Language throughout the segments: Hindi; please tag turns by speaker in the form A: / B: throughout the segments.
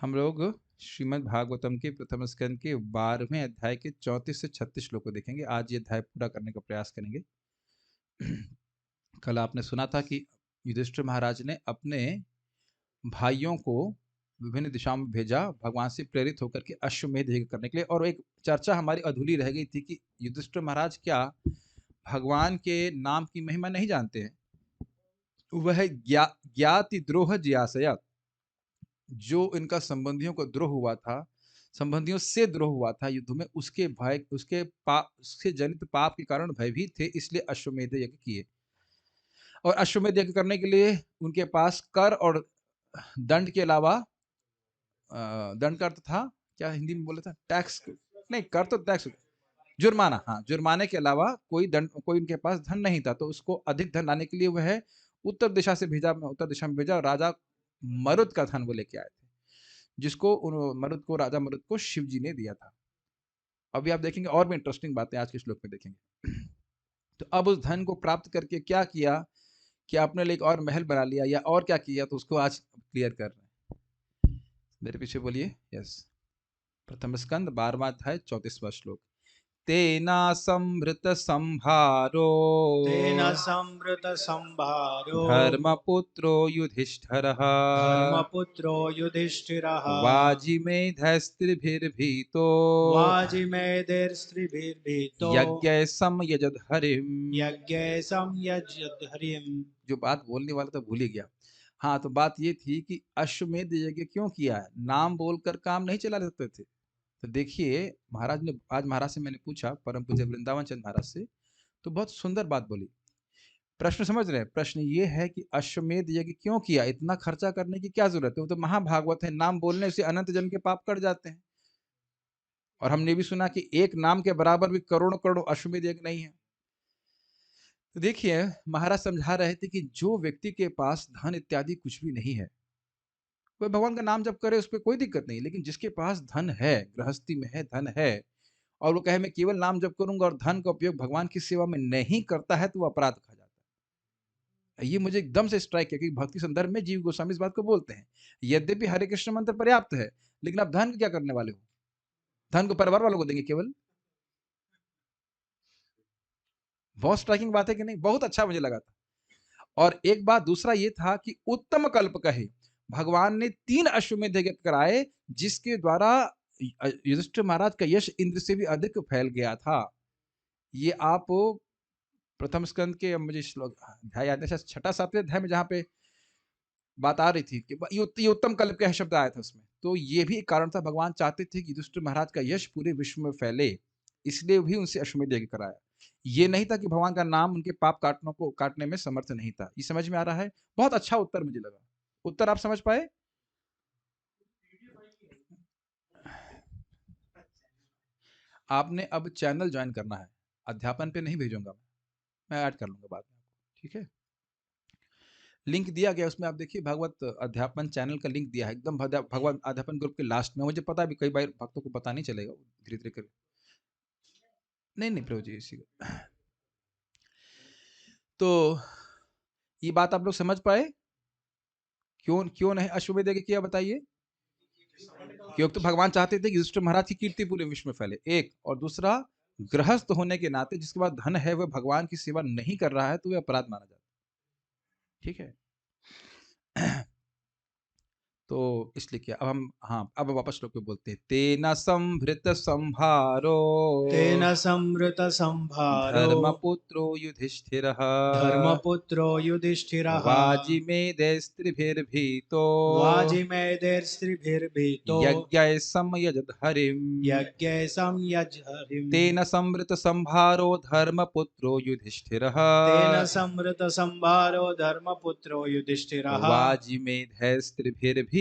A: हम लोग श्रीमद् भागवतम के प्रथम स्कंद के 12वें अध्याय के 34 से 36 श्लोक को देखेंगे। आज ये अध्याय पूरा करने का प्रयास करेंगे। कल आपने सुना था कि युधिष्ठिर महाराज ने अपने भाइयों को विभिन्न दिशाओं में भेजा भगवान से प्रेरित होकर के अश्वमेध यज्ञ करने के लिए। और एक चर्चा हमारी अधूरी रह गई थी कि युधिष्ठिर महाराज क्या भगवान के नाम की महिमा नहीं जानते हैं? वह ज्ञाति द्रोह जियासया, जो इनका संबंधियों को द्रोह हुआ था, संबंधियों से द्रोह हुआ था युद्ध में, उसके भय उसके जनित पाप के कारण भयभीत थे, इसलिए अश्वमेध यज्ञ किए। और अश्वमेध यज्ञ करने के लिए उनके पास कर और दंड के अलावा दंड का अर्थ था क्या, हिंदी में बोला था टैक्स नहीं, कर तो टैक्स, जुर्माना। हाँ, जुर्माने के अलावा कोई उनके पास धन नहीं था। तो उसको अधिक धन लाने के लिए वह उत्तर दिशा में भेजा और राजा मरुत का धन वो लेके आए थे, जिसको राजा मरुत को शिव जी ने दिया था। अभी आप देखेंगे और भी इंटरेस्टिंग बातें आज के श्लोक में देखेंगे। तो अब उस धन को प्राप्त करके क्या किया कि आपने लिए एक और महल बना लिया या और क्या किया, तो उसको आज क्लियर कर रहे हैं। मेरे पीछे बोलिए। यस, प्रथम स्कंद 12वां अध्याय 34वां श्लोक। तेना संभृत संभारो
B: तेन संवृत संभारो
A: धर्मपुत्रो युधिष्ठिरः
B: धर्मपुत्रो युधिष्ठिरः
A: वाजिमेधस्त्रिभिर्भीतो
B: वाजिमेधिर्स्त्रिभिर्भीतो
A: यज्ञ समयजद हरिम।
B: यज्ञे संयज्यत हरिम्।
A: जो बात बोलने वाला था भूल ही गया। हाँ, तो बात ये थी कि अश्वमेध यज्ञ क्यों किया है? नाम बोलकर काम नहीं चला सकते थे। तो देखिए, महाराज से मैंने पूछा, परम पूज्य वृंदावन चंद महाराज से, तो बहुत सुंदर बात बोली। प्रश्न समझ रहे हैं? प्रश्न ये है कि अश्वमेध यज्ञ क्यों किया, इतना खर्चा करने की क्या जरूरत है? वो तो महाभागवत है, नाम बोलने से अनंत जन्म के पाप कट जाते हैं। और हमने भी सुना कि एक नाम के बराबर भी करोड़ों करोड़ों अश्वमेध यज्ञ नहीं है। तो देखिए, महाराज समझा रहे थे कि जो व्यक्ति के पास धन इत्यादि कुछ भी नहीं है, वह भगवान का नाम जप करे, उस पर कोई दिक्कत नहीं। लेकिन जिसके पास धन है, गृहस्थी में है, धन है, और वो कहे मैं केवल नाम जप करूंगा और धन का उपयोग भगवान की सेवा में नहीं करता है, तो वो अपराध कहा जाता है। ये मुझे एकदम से स्ट्राइक है कि भक्ति संदर्भ में जीव गोस्वामी इस बात को बोलते हैं। यद्यपि हरे कृष्ण मंत्र पर्याप्त है, लेकिन आप धन को क्या करने वाले हो? धन को परिवार वालों को देंगे केवल? बहुत स्ट्राइकिंग बात है कि नहीं? बहुत अच्छा मुझे लगा था। और एक बात दूसरा ये था कि उत्तम कल्प कहे, भगवान ने 3 अश्वमेध यज्ञ कराए, जिसके द्वारा युधिष्ठिर महाराज का यश इंद्र से भी अधिक फैल गया था। ये आप प्रथम स्कंद के, मुझे श्लोक अध्याय याद है, 6-7वें अध्याय में जहां पे बात आ रही थी कि ये उत्तम कल्प का शब्द आया था उसमें। तो ये भी एक कारण था, भगवान चाहते थे कि युधिष्ठिर महाराज का यश पूरे विश्व में फैले, इसलिए भी उनसे अश्वमेध यज्ञ कराया। ये नहीं था कि भगवान का नाम उनके पाप काटने में समर्थ नहीं था। ये समझ में आ रहा है? बहुत अच्छा उत्तर मुझे लगा। उत्तर आप समझ पाए? आपने अब चैनल ज्वाइन करना है, अध्यापन पे नहीं भेजूंगा मैं ऐड कर लूंगा बाद में आपको, ठीक है? लिंक दिया गया, उसमें आप देखिए, भगवत अध्यापन चैनल का लिंक दिया है, एकदम भगवत अध्यापन ग्रुप के लास्ट में। मुझे पता है भी कई बार भक्तों को पता नहीं चलेगा, धीरे धीरे कर। नहीं नहीं प्रभु जी, इसी का। तो ये बात आप लोग समझ पाए? क्यों क्यों नहीं अश्वमेध यज्ञ किया, बताइए? क्योंकि तो भगवान चाहते थे कि युधिष्ठिर महाराज की कीर्ति पूरे विश्व में फैले, एक। और दूसरा, गृहस्थ होने के नाते जिसके पास धन है, वह भगवान की सेवा नहीं कर रहा है, तो वह अपराध माना जाता है, ठीक है? तो इसलिए क्या, अब हम, हाँ, अब वापस श्लोक पे बोलते हैं। तेना संभृत संभारो
B: तेन संवृत संभारो
A: धर्मपुत्रो युधिष्ठिरः
B: धर्मपुत्रो युधिष्ठिरः
A: वाजिमेधैस्त्रिभिर्भीतो
B: वाजिमेधिर्स्त्रिभिर्भीतो
A: यज्ञै समयजद हरिम्।
B: यज्ञे संयज्य हरिम्।
A: तेन संवृत संभारो धर्मपुत्रो युधिष्ठिरः
B: तेन संवृत संभारो धर्मपुत्रो युधिष्ठिरः
A: वाजिमेधैस्त्रिभिर्भीतो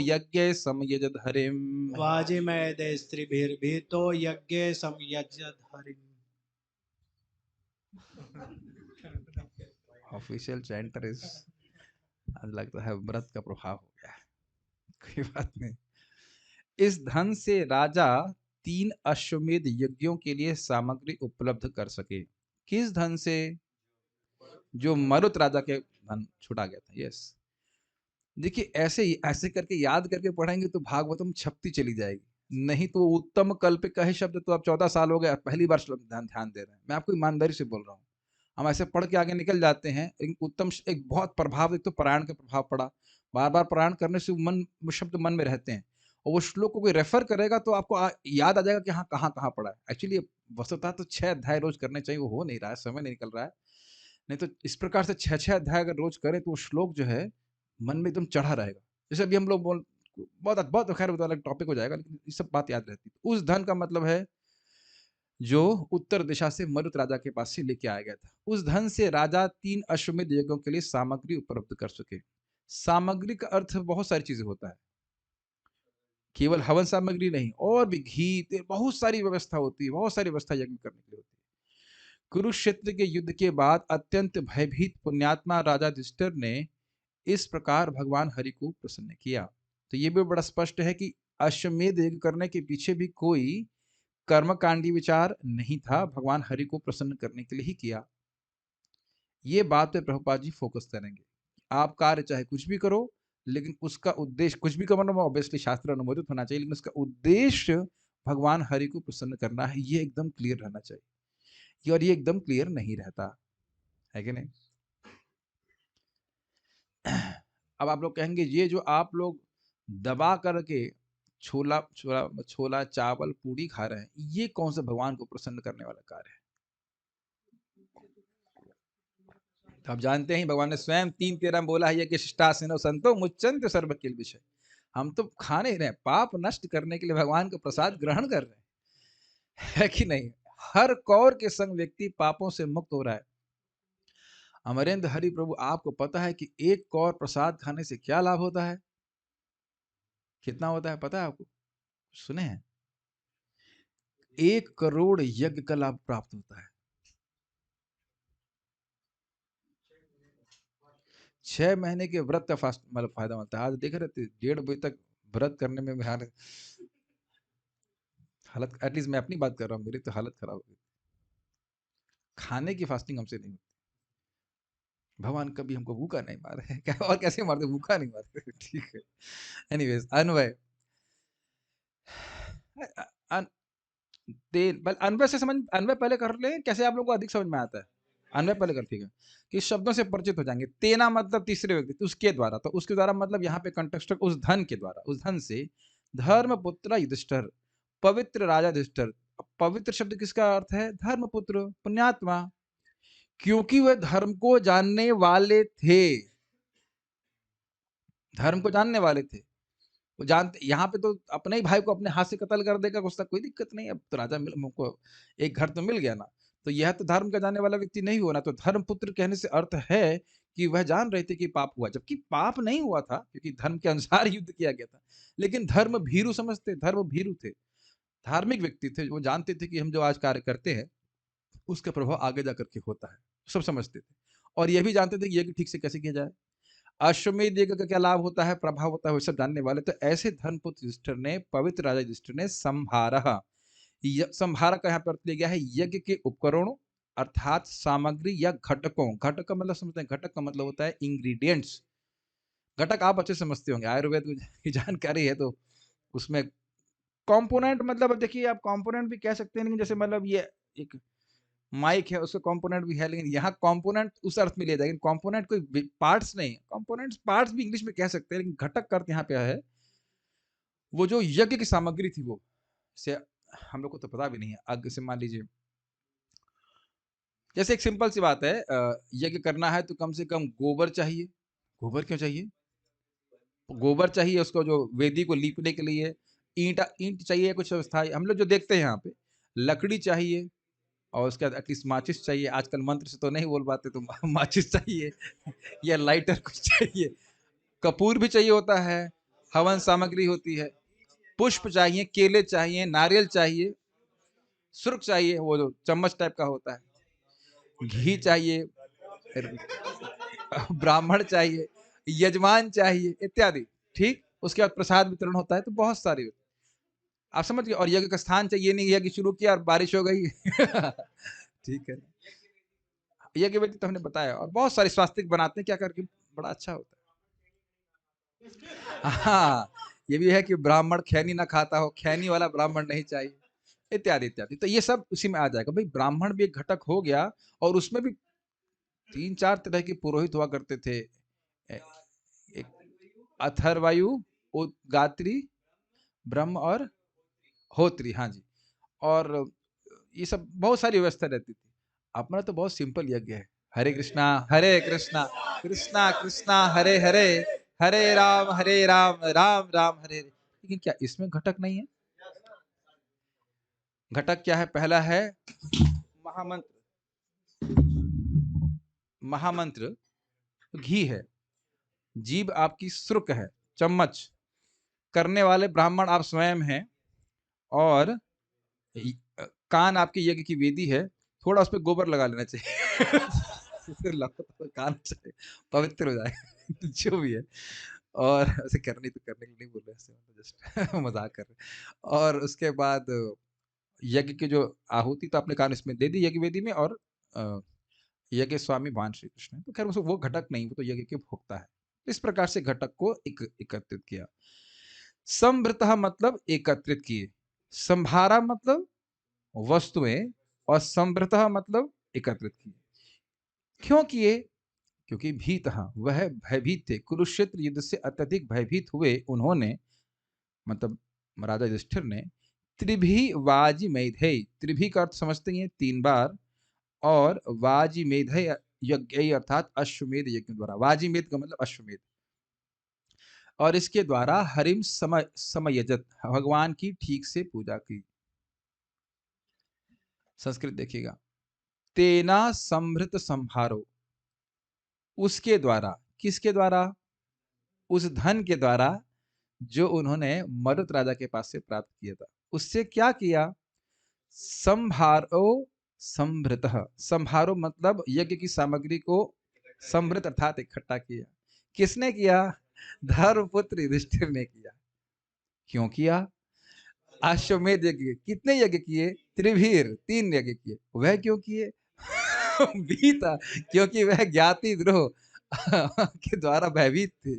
A: यज्ञै समयजद हरिम्।
B: वाजिमेधिस्त्रिभिर्भीतो यज्ञे संयज्यत हरिम्।
A: ऑफिशियल चैंटर इज, लगता है व्रत का प्रभाव हो गया है। कोई बात नहीं। इस धन से राजा 3 अश्वमेध यज्ञों के लिए सामग्री उपलब्ध कर सके। किस धन से? जो मरुत राजा के धन छुड़ा गया था। यस, देखिए ऐसे करके याद करके पढ़ेंगे तो भागवतम छपती चली जाएगी। नहीं तो उत्तम कल्प कहे शब्द तो अब 14 साल हो गए, पहली बार श्लोक ध्यान ध्यान दे रहे हैं। मैं आपको ईमानदारी से बोल रहा हूँ। हम ऐसे पढ़ के आगे निकल जाते हैं, लेकिन एक बहुत प्रभाव, एक तो पारायण का प्रभाव पड़ा। बार-बार पारायण करने से वो शब्द मन में रहते हैं। और वो श्लोक को कोई रेफ़र करेगा तो आपको याद आ जाएगा कि हाँ, कहाँ-कहाँ पढ़ा है। एक्चुअली वस्तुतः तो 6 अध्याय रोज़ करने चाहिए, वो हो नहीं रहा है, समय नहीं निकल रहा है। नहीं तो इस प्रकार से 6-6 अध्याय अगर रोज़ करें तो वो श्लोक जो है मन में एकदम चढ़ा रहेगा। जैसे अभी हम लोग बहुत बहुत खैर वो तो अलग टॉपिक हो जाएगा, लेकिन ये सब बात याद रहती है। उस धन का मतलब है जो उत्तर दिशा से मरुत राजा के पास से लेके आया गया था। उस धन से राजा 3 अश्वमेध यज्ञों के लिए सामग्री उपलब्ध कर सके। सामग्री का अर्थ बहुत सारी चीज़ें होता है। केवल हवन सामग्री नहीं, और भी घी, तेल, बहुत सारी व्यवस्था होती है, बहुत सारी व्यवस्था यज्ञ करने के लिए होती है। कुरुक्षेत्र के युद्ध के बाद अत्यंत भयभीत पुण्यात्मा राजा युधिष्ठिर ने इस प्रकार भगवान हरि को प्रसन्न किया। तो ये भी बड़ा स्पष्ट है कि अश्वमेध यज्ञ करने के पीछे भी कोई कर्मकांडी विचार नहीं था, भगवान हरि को प्रसन्न करने के लिए ही किया। ये बात पे प्रभुपाद जी फोकस करेंगे। आप कार्य चाहे कुछ भी करो, लेकिन उसका उद्देश्य, कुछ भी करो में ऑब्वियसली शास्त्र अनुमोदित होना चाहिए, लेकिन उसका उद्देश्य भगवान हरि को प्रसन्न करना है, ये एकदम क्लियर रहना चाहिए। और ये एकदम क्लियर नहीं रहता है कि नहीं? अब आप लोग कहेंगे ये जो आप लोग दबा करके छोला छोला छोला चावल पूड़ी खा रहे हैं, ये कौन सा भगवान को प्रसन्न करने वाला कार्य है? तो आप जानते हैं भगवान ने स्वयं 3:13 में बोला है, ये कि शिष्टासीनो संतो मुच्यन्ते सर्व किल विषय। हम तो खा नहीं रहे, पाप नष्ट करने के लिए भगवान का प्रसाद ग्रहण कर रहे हैं, है कि नहीं? हर कौर के संग व्यक्ति पापों से मुक्त हो रहा है। अमरेंद्र हरि प्रभु, आपको पता है कि एक कौर प्रसाद खाने से क्या लाभ होता है? कितना होता है पता है आपको? सुने हैं? 1 करोड़ यज्ञ का लाभ प्राप्त होता है। 6 महीने के व्रत का फास्ट मतलब फायदा मिलता है। आज देख रहे थे 1:30 बजे तक व्रत करने में मेरा हालत, एटलीस्ट मैं अपनी बात कर रहा हूँ, मेरी तो हालत खराब हो गई। खाने की फास्टिंग हमसे नहीं होती। भगवान कभी हमको भूखा नहीं मारे क्या, और कैसे मारते, भूखा नहीं मारते। ठीक है। एनीवेज अन्वय अन, तेल अन्वय से समझ, अन्वय पहले कर ले, कैसे आप लोगों को अधिक समझ में आता है। अन्वय पहले कर, ठीक है। कि शब्दों से परिचित हो जाएंगे। तेना मतलब तीसरे व्यक्ति, तो उसके द्वारा, तो उसके द्वारा मतलब यहाँ पे कंटेक्स्ट उस धन के द्वारा, उस धन से धर्मपुत्र युधिष्ठिर, पवित्र राजा युधिष्ठिर। पवित्र शब्द किसका अर्थ है? धर्मपुत्र, पुण्यात्मा। क्योंकि वह धर्म को जानने वाले थे, धर्म को जानने वाले थे। वो जानते, यहाँ पे तो अपने ही भाई को अपने हाथ से कत्ल कर देगा, उसका कोई दिक्कत नहीं। अब तो राजा हमको एक घर तो मिल गया ना, तो यह तो धर्म का जानने वाला व्यक्ति नहीं हुआ ना। तो धर्मपुत्र कहने से अर्थ है कि वह जान रहे थे कि पाप हुआ, जबकि पाप नहीं हुआ था, क्योंकि धर्म के अनुसार युद्ध किया गया था। लेकिन धर्म भीरु समझते, धर्म भीरु थे, धार्मिक व्यक्ति थे, वो जानते थे कि हम जो आज कार्य करते हैं उसका प्रभाव आगे जा करके होता है, सब समझते थे। और यह भी जानते थे कि यज्ञ ठीक से कैसे किया जाए, अश्वमेध यज्ञ का क्या लाभ होता है, प्रभाव होता है, वो सब जानने वाले। तो ऐसे धर्मपुत्र युधिष्ठिर ने, पवित्र राजा युधिष्ठिर ने संभारा, संभारा का यहाँ पर अर्थ लिया गया है यज्ञ के उपकरणों, अर्थात सामग्री या घटकों। घटक का मतलब समझते हैं, घटक का मतलब होता है इंग्रेडिएंट्स। घटक आप अच्छे समझते होंगे, आयुर्वेद की जानकारी है तो उसमें कंपोनेंट मतलब, देखिए आप कंपोनेंट भी कह सकते हैं, लेकिन जैसे मतलब ये एक माइक है, उसका कंपोनेंट भी है, लेकिन यहाँ कंपोनेंट उस अर्थ में लिया जाएगा, कंपोनेंट कोई पार्ट्स नहीं। कंपोनेंट्स पार्ट्स भी इंग्लिश में कह सकते हैं, लेकिन घटक का अर्थ यहाँ पे है वो जो यज्ञ की सामग्री थी, वो से हम लोग को तो पता भी नहीं है। आगे से मान लीजिए, जैसे एक सिंपल सी बात है, यज्ञ करना है तो कम से कम गोबर चाहिए। गोबर क्यों चाहिए? गोबर चाहिए उसको, जो वेदी को लीपने के लिए। ईंट चाहिए, कुछ व्यवस्था हम लोग जो देखते हैं यहाँ पे। लकड़ी चाहिए, और उसके बाद एटलीस्ट माचिस चाहिए। आजकल मंत्र से तो नहीं बोल पाते, तो माचिस चाहिए या लाइटर कुछ चाहिए। कपूर भी चाहिए होता है, हवन सामग्री होती है, पुष्प चाहिए, केले चाहिए, नारियल चाहिए, सुर्ख चाहिए, वो जो चम्मच टाइप का होता है, घी चाहिए, ब्राह्मण चाहिए, यजमान चाहिए, इत्यादि। ठीक, उसके बाद प्रसाद वितरण होता है। तो बहुत सारे आप समझ गए। और यज्ञ का स्थान चाहिए, नहीं यज्ञ शुरू किया और बारिश हो गई ठीक है। यज्ञ व्यक्ति तो हमने बताया, और बहुत सारे स्वास्तिक बनाते हैं क्या करके, बड़ा अच्छा होता है। हाँ, ये भी है कि ब्राह्मण खैनी ना खाता हो, खैनी वाला ब्राह्मण नहीं चाहिए, इत्यादि, इत्यादि। तो ये सब उसी में आ जाएगा। भई ब्राह्मण भी एक घटक हो गया और उसमें भी 3-4 तरह के पुरोहित हुआ करते थे। एक अथर्वयु, उद्गात्री, ब्रह्म और होत्री, हाँ जी। और ये सब बहुत सारी व्यवस्था रहती थी। अपना तो बहुत सिंपल यज्ञ है। हरे कृष्णा, कृष्णा कृष्णा, हरे हरे, हरे राम, राम राम, हरे हरे। लेकिन क्या इसमें घटक नहीं है? घटक क्या है? पहला है महामंत्र। महामंत्र घी है, जीभ आपकी श्रुक है, चम्मच। करने वाले ब्राह्मण आप स्वयं हैं और कान आपके यज्ञ की वेदी है। थोड़ा उस पे गोबर लगा लेना चाहिए। फिर लगाओ तो कान से पवित्र हो जाएगा। जो भी है। और ऐसे करने तो करने के लिए नहीं बोल रहे, ऐसे जस्ट मजाक कर रहे। और उसके बाद यज्ञ की जो आहुति तो आपने कान इसमें दे दी यज्ञ वेदी में, और अ, यज्ञ स्वामी भगवान श्री कृष्ण है। तो खैर वो घटक नहीं, वो तो यज्ञ के भोक्ता है। इस प्रकार से घटक को एकत्रित किया। संभृतः मतलब एकत्रित किए, संभारा मतलब वस्तुएं, और संभृतः मतलब एकत्रित किए। क्यों किए? क्योंकि भीतः वह भयभीत थे, कुरुक्षेत्र युद्ध से अत्यधिक भयभीत हुए उन्होंने, मतलब राजा युधिष्ठिर ने, त्रिभी वाजी मेधेय, त्रिभी का अर्थ समझते हैं 3 बार, और वाजी मेधेय यज्ञ अर्थात अश्वमेध यज्ञ द्वारा, वाजीमेध का मतलब अश्वमेध, और इसके द्वारा हरिम समयजत, भगवान की ठीक से पूजा की। संस्कृत देखिएगा, तेना संभृत संभारो, उसके द्वारा, किसके द्वारा? उस धन के द्वारा जो उन्होंने मरुत राजा के पास से प्राप्त किया था, उससे क्या किया? संभारो संभृत, संभारो मतलब यज्ञ की सामग्री को संभृत अर्थात इकट्ठा किया। किसने किया? धर्मपुत्र युधिष्ठिर ने किया। क्यों किया? अश्वमेध यज्ञ। कितने यज्ञ किए? त्रिभीर, 3 यज्ञ किए। वह क्यों किए? बीता, क्योंकि वह ज्ञाति द्रोह के द्वारा भयभीत थे।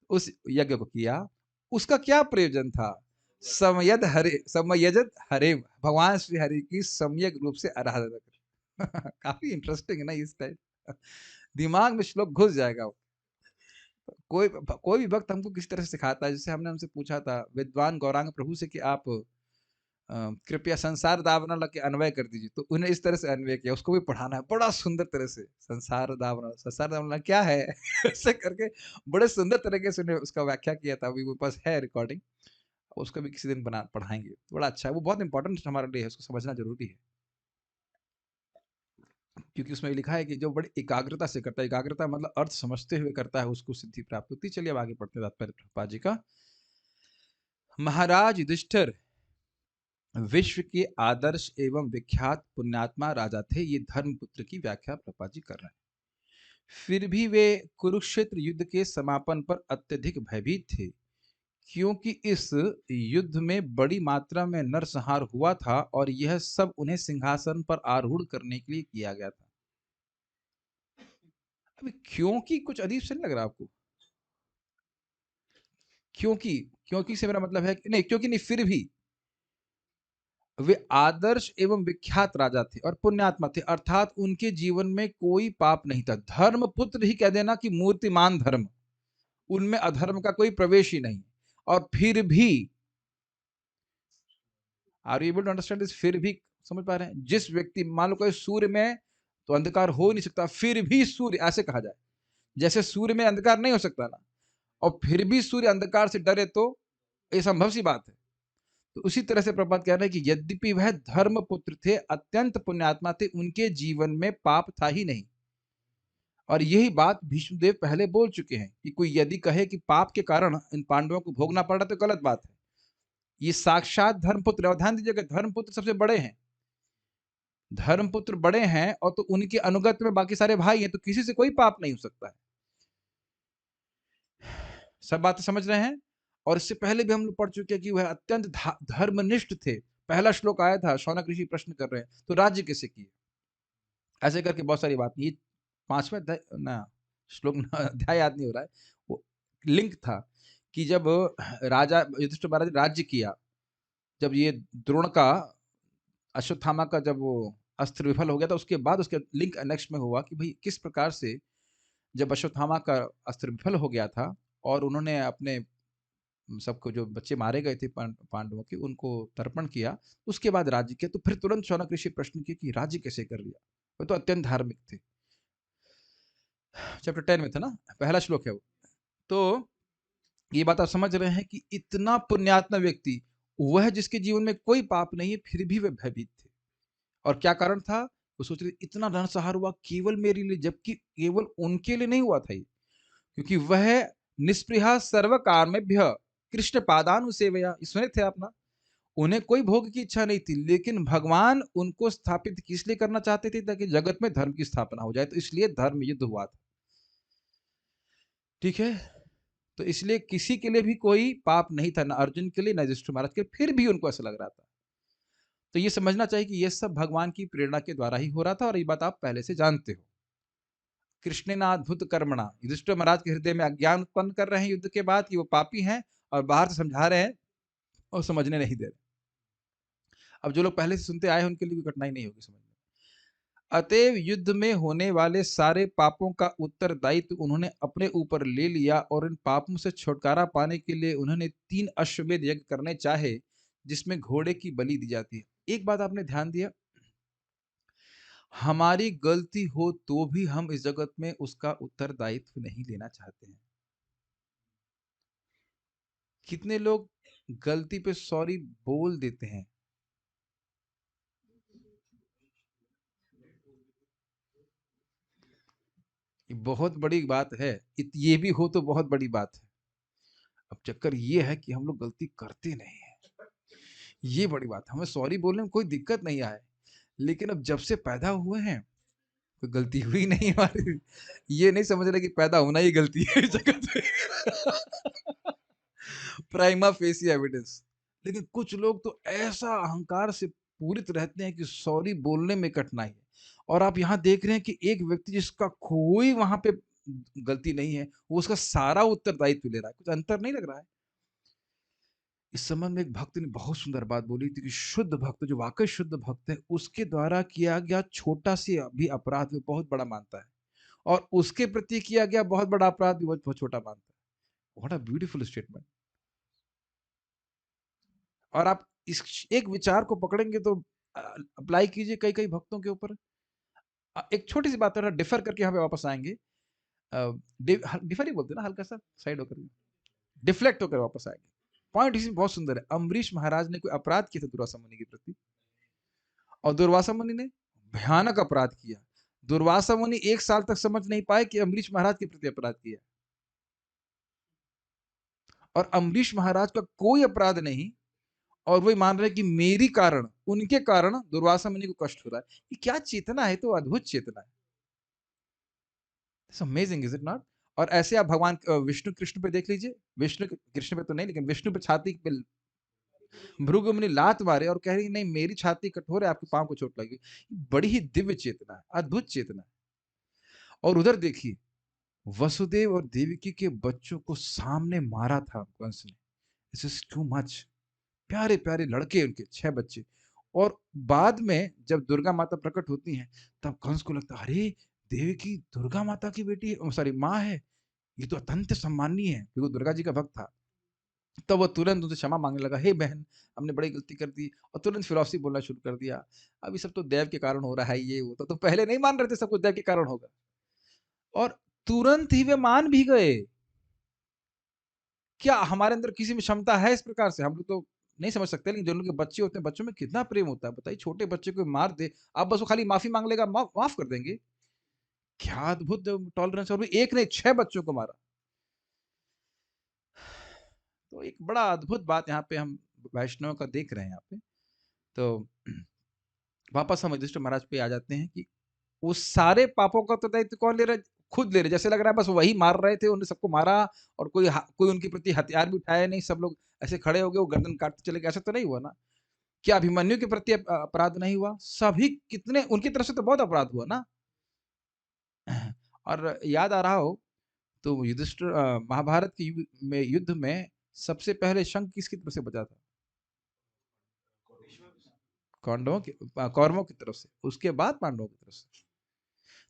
A: उस यज्ञ को किया। उसका क्या प्रयोजन था? समयद हरे, समयजत हरे, भगवान श्री हरि की सम्यक रूप से आराधना कर। काफी इंटरेस्टिंग है ना इस टाइप। दिमाग में श्लोक घुस जाएगा। कोई भी भक्त हमको किस तरह से सिखाता है। जैसे हमने हमसे पूछा था विद्वान गौरांग प्रभु से कि आप कृपया संसार दावना के अन्वय कर दीजिए, तो उन्हें इस तरह से अन्वय किया। उसको भी पढ़ाना है बड़ा सुंदर तरह से। संसार दावना क्या है? ऐसे करके बड़े सुंदर तरीके से उन्हें उसका व्याख्या किया था। अभी मेरे पास है रिकॉर्डिंग, उसका भी किसी दिन बना पढ़ाएंगे। बड़ा अच्छा है, वो बहुत इंपॉर्टेंट हमारे लिए है, उसको समझना जरूरी है। क्योंकि उसमें लिखा है कि जो बड़ी एकाग्रता से करता है, एकाग्रता मतलब अर्थ समझते हुए करता है, उसको सिद्धि प्राप्त होती है। चलिए अब आगे पढ़ते हैं तात्पर्य प्रभुपाद जी का। महाराज युधिष्ठिर विश्व के आदर्श एवं विख्यात पुण्यात्मा राजा थे। ये धर्मपुत्र की व्याख्या प्रभुपाद जी कर रहे हैं। फिर भी वे कुरुक्षेत्र युद्ध के समापन पर अत्यधिक भयभीत थे, क्योंकि इस युद्ध में बड़ी मात्रा में नरसंहार हुआ था और यह सब उन्हें सिंहासन पर आरूढ़ करने के लिए किया गया था। अभी क्योंकि कुछ अजीब से नहीं लग रहा आपको? क्योंकि, क्योंकि से मेरा मतलब है कि नहीं, क्योंकि नहीं, फिर भी वे आदर्श एवं विख्यात राजा थे और पुण्यात्मा थे, अर्थात उनके जीवन में कोई पाप नहीं था। धर्मपुत्र ही कह देना कि मूर्तिमान धर्म, उनमें अधर्म का कोई प्रवेश ही नहीं। और फिर भी, are you able to understand this? फिर भी समझ पा रहे हैं? जिस व्यक्ति, मान लो कोई सूर्य में तो अंधकार हो नहीं सकता, फिर भी सूर्य, ऐसे कहा जाए जैसे सूर्य में अंधकार नहीं हो सकता ना, और फिर भी सूर्य अंधकार से डरे, तो ये संभव सी बात है। तो उसी तरह से प्रभात कह रहे हैं कि यद्यपि वह धर्मपुत्र थे, अत्यंत पुण्यात्मा थे, उनके जीवन में पाप था ही नहीं। और यही बात भीष्मदेव पहले बोल चुके हैं कि कोई यदि कहे कि पाप के कारण इन पांडवों को भोगना पड़ रहा, तो गलत बात है। ये साक्षात धर्मपुत्र, और ध्यान दीजिएगा धर्मपुत्र सबसे बड़े हैं। धर्मपुत्र बड़े हैं और तो उनके अनुगत में बाकी सारे भाई हैं, तो किसी से कोई पाप नहीं हो सकता है। सब बातें समझ रहे हैं? और इससे पहले भी हम लोग पढ़ चुके हैं कि वह अत्यंत धर्मनिष्ठ थे। पहला श्लोक आया था, शौनक ऋषि प्रश्न कर रहे हैं, तो राज्य कैसे किए? ऐसे करके बहुत सारी बात। ये 5वें अध्याय ना, श्लोक ना, अध्याय याद नहीं हो रहा है वो, लिंक था कि जब राजा युधिष्ठिर महाराज ने राज्य किया, जब ये द्रोण का अश्वत्थामा का जब वो अस्त्र विफल हो गया था, उसके बाद उसके लिंक नेक्स्ट में हुआ कि भाई किस प्रकार से जब अश्वत्थामा का अस्त्र विफल हो गया था और उन्होंने अपने सबको जो बच्चे मारे गए थे पांडवों के उनको तर्पण किया, उसके बाद राज्य किया। तो फिर तुरंत शौनक ऋषि प्रश्न किए कि राज्य कैसे कर लिया? वो तो अत्यंत धार्मिक थे। चैप्टर 10 में था ना, पहला श्लोक है वो। तो ये बात आप समझ रहे हैं कि इतना पुण्यात्मा व्यक्ति, वह जिसके जीवन में कोई पाप नहीं है, फिर भी वे भयभीत थे। और क्या कारण था? वो सोच रहे इतना नरसंहार हुआ केवल मेरे लिए, जबकि केवल उनके लिए नहीं हुआ था ये, क्योंकि वह निस्पृहा सर्व कामेभ्य कृष्ण पादानुसेवया, ये सुने थे आप ना? उन्हें कोई भोग की इच्छा नहीं थी, लेकिन भगवान उनको स्थापित किस लिए करना चाहते थे? ताकि जगत में धर्म की स्थापना हो जाए, तो इसलिए धर्म युद्ध हुआ था। ठीक है, तो इसलिए किसी के लिए भी कोई पाप नहीं था, ना अर्जुन के लिए ना युधिष्ठिर महाराज के, फिर भी उनको ऐसा लग रहा था। तो ये समझना चाहिए कि ये सब भगवान की प्रेरणा के द्वारा ही हो रहा था, और ये बात आप पहले से जानते हो। कृष्णेनाद्भुत कर्मणा, युधिष्ठिर महाराज के हृदय में अज्ञान उत्पन्न कर रहे हैं युद्ध के बाद कि वो पापी हैं, और बाहर से समझा रहे हैं और समझने नहीं दे रहे। अब जो लोग पहले से सुनते आए हैं उनके लिए कोई कठिनाई नहीं होगी समझने में। अतएव युद्ध में होने वाले सारे पापों का उत्तरदायित्व उन्होंने अपने ऊपर ले लिया, और इन पापों से छुटकारा पाने के लिए उन्होंने 3 अश्वमेध यज्ञ करने चाहे, जिसमें घोड़े की बलि दी जाती है। एक बात आपने ध्यान दिया, हमारी गलती हो तो भी हम इस जगत में उसका उत्तरदायित्व नहीं लेना चाहते हैं। कितने लोग गलती पे सॉरी बोल देते हैं, ये बहुत बड़ी बात है। ये भी हो तो बहुत बड़ी बात है। अब चक्कर ये है कि हम लोग गलती करते नहीं है, ये बड़ी बात है। हमें सॉरी बोलने में कोई दिक्कत नहीं आए, लेकिन अब जब से पैदा हुए हैं कोई गलती हुई नहीं हमारी, ये नहीं समझ रहे कि पैदा होना ही गलती है इस जगत में। Prima facie evidence. लेकिन कुछ लोग तो ऐसा अहंकार से पूरित रहते हैं कि सॉरी बोलने में कठिनाई है। और आप यहाँ देख रहे हैं कि एक व्यक्ति जिसका कोई वहां पे गलती नहीं है, वो उसका सारा उत्तरदायित्व ले रहा है। कुछ अंतर नहीं लग रहा है? इस संबंध में एक भक्त ने बहुत सुंदर बात बोली थी कि शुद्ध भक्त, जो वाकई शुद्ध भक्त है, उसके द्वारा किया गया छोटा सी भी अपराध वो बहुत बड़ा मानता है, और उसके प्रति किया गया बहुत बड़ा अपराध भी वो बहुत छोटा मानता है। What a beautiful statement. और आप इस एक विचार को पकड़ेंगे तो अप्लाई कीजिए कई कई भक्तों के ऊपर। एक छोटी सी बात डिफर करके यहाँ पे वापस आएंगे। डिफर ही बोलते हैं ना, हल्का सा साइड होकर, डिफ्लेक्ट होकर वापस आएंगे। पॉइंट इसमें बहुत सुंदर है। अम्बरीश महाराज ने कोई अपराध किया था दुर्वासा मुनि के प्रति, और दुर्वासा मुनि ने भयानक अपराध किया। दुर्वासा मुनि 1 साल तक समझ नहीं पाए कि अम्बरीश महाराज के प्रति अपराध किया, और अम्बरीश महाराज का कोई अपराध नहीं, और वही मान रहे कि मेरी कारण, उनके कारण दुर्वासा मुनि को कष्ट हो रहा है। ये क्या चेतना है? तो अद्भुत चेतना है। Amazing, is it not? और ऐसे आप भगवान विष्णु कृष्ण पे देख लीजिए। विष्णु कृष्ण पे तो नहीं, लेकिन विष्णु पे छाती पे भृगु मुनि लात मारे और कह रही नहीं मेरी छाती कठोर है, आपके पांव को चोट लगी। बड़ी ही दिव्य चेतना है, अद्भुत चेतना है। और उधर देखिए, वसुदेव और देवकी के बच्चों को सामने मारा था कंस ने। This is too much. प्यारे प्यारे लड़के उनके 6 बच्चे, और बाद में जब दुर्गा माता प्रकट होती हैं, तब कंस को लगता है अरे देवकी दुर्गा माता की बेटी है, सॉरी माँ है, ये तो अत्यंत सम्माननीय है, क्योंकि दुर्गा जी का भक्त था। तो वो तुरंत उनसे क्षमा मांगने लगा, हे बहन हमने बड़ी गलती कर दी, और तुरंत फिलॉसफी बोलना शुरू कर दिया। अभी सब तो देव के कारण हो रहा है, ये वो तो पहले नहीं मान रहे थे सब कुछ देव के कारण होगा, और तुरंत ही वे मान भी गए। क्या हमारे अंदर किसी में क्षमता है इस प्रकार से? हम लोग तो नहीं समझ सकते, लेकिन जो लोग के बच्चे होते हैं, बच्चों में कितना प्रेम होता है बताइए। छोटे बच्चे को मार दे, आप बस वो खाली माफी मांग लेगा, माफ कर देंगे। क्या अद्भुत टॉलरेंस! और भी एक नहीं 6 बच्चों को मारा। तो एक बड़ा अद्भुत बात यहाँ पे हम वैष्णव का देख रहे हैं यहाँ पे। तो वापस हम युधिष्ठिर महाराज पे आ जाते हैं कि उस सारे पापों का तो दायित्व कौन ले रहा है? खुद ले रहे। जैसे लग रहा है बस वही मार रहे थे, उन्होंने सबको मारा, और कोई उनके प्रति हथियार भी उठाया नहीं, सब लोग ऐसे खड़े हो गए, वो गर्दन काटते चले गए, ऐसा तो नहीं हुआ ना? क्या अभिमन्यु के प्रति अपराध नहीं हुआ? सभी कितने उनकी तरफ से तो बहुत अपराध हुआ ना। और याद आ रहा हो तो युधिष्ठिर महाभारत के युद्ध में सबसे पहले शंख किसकी तरफ से बजा था? कौरवों की तरफ से, उसके बाद पांडवों की तरफ से।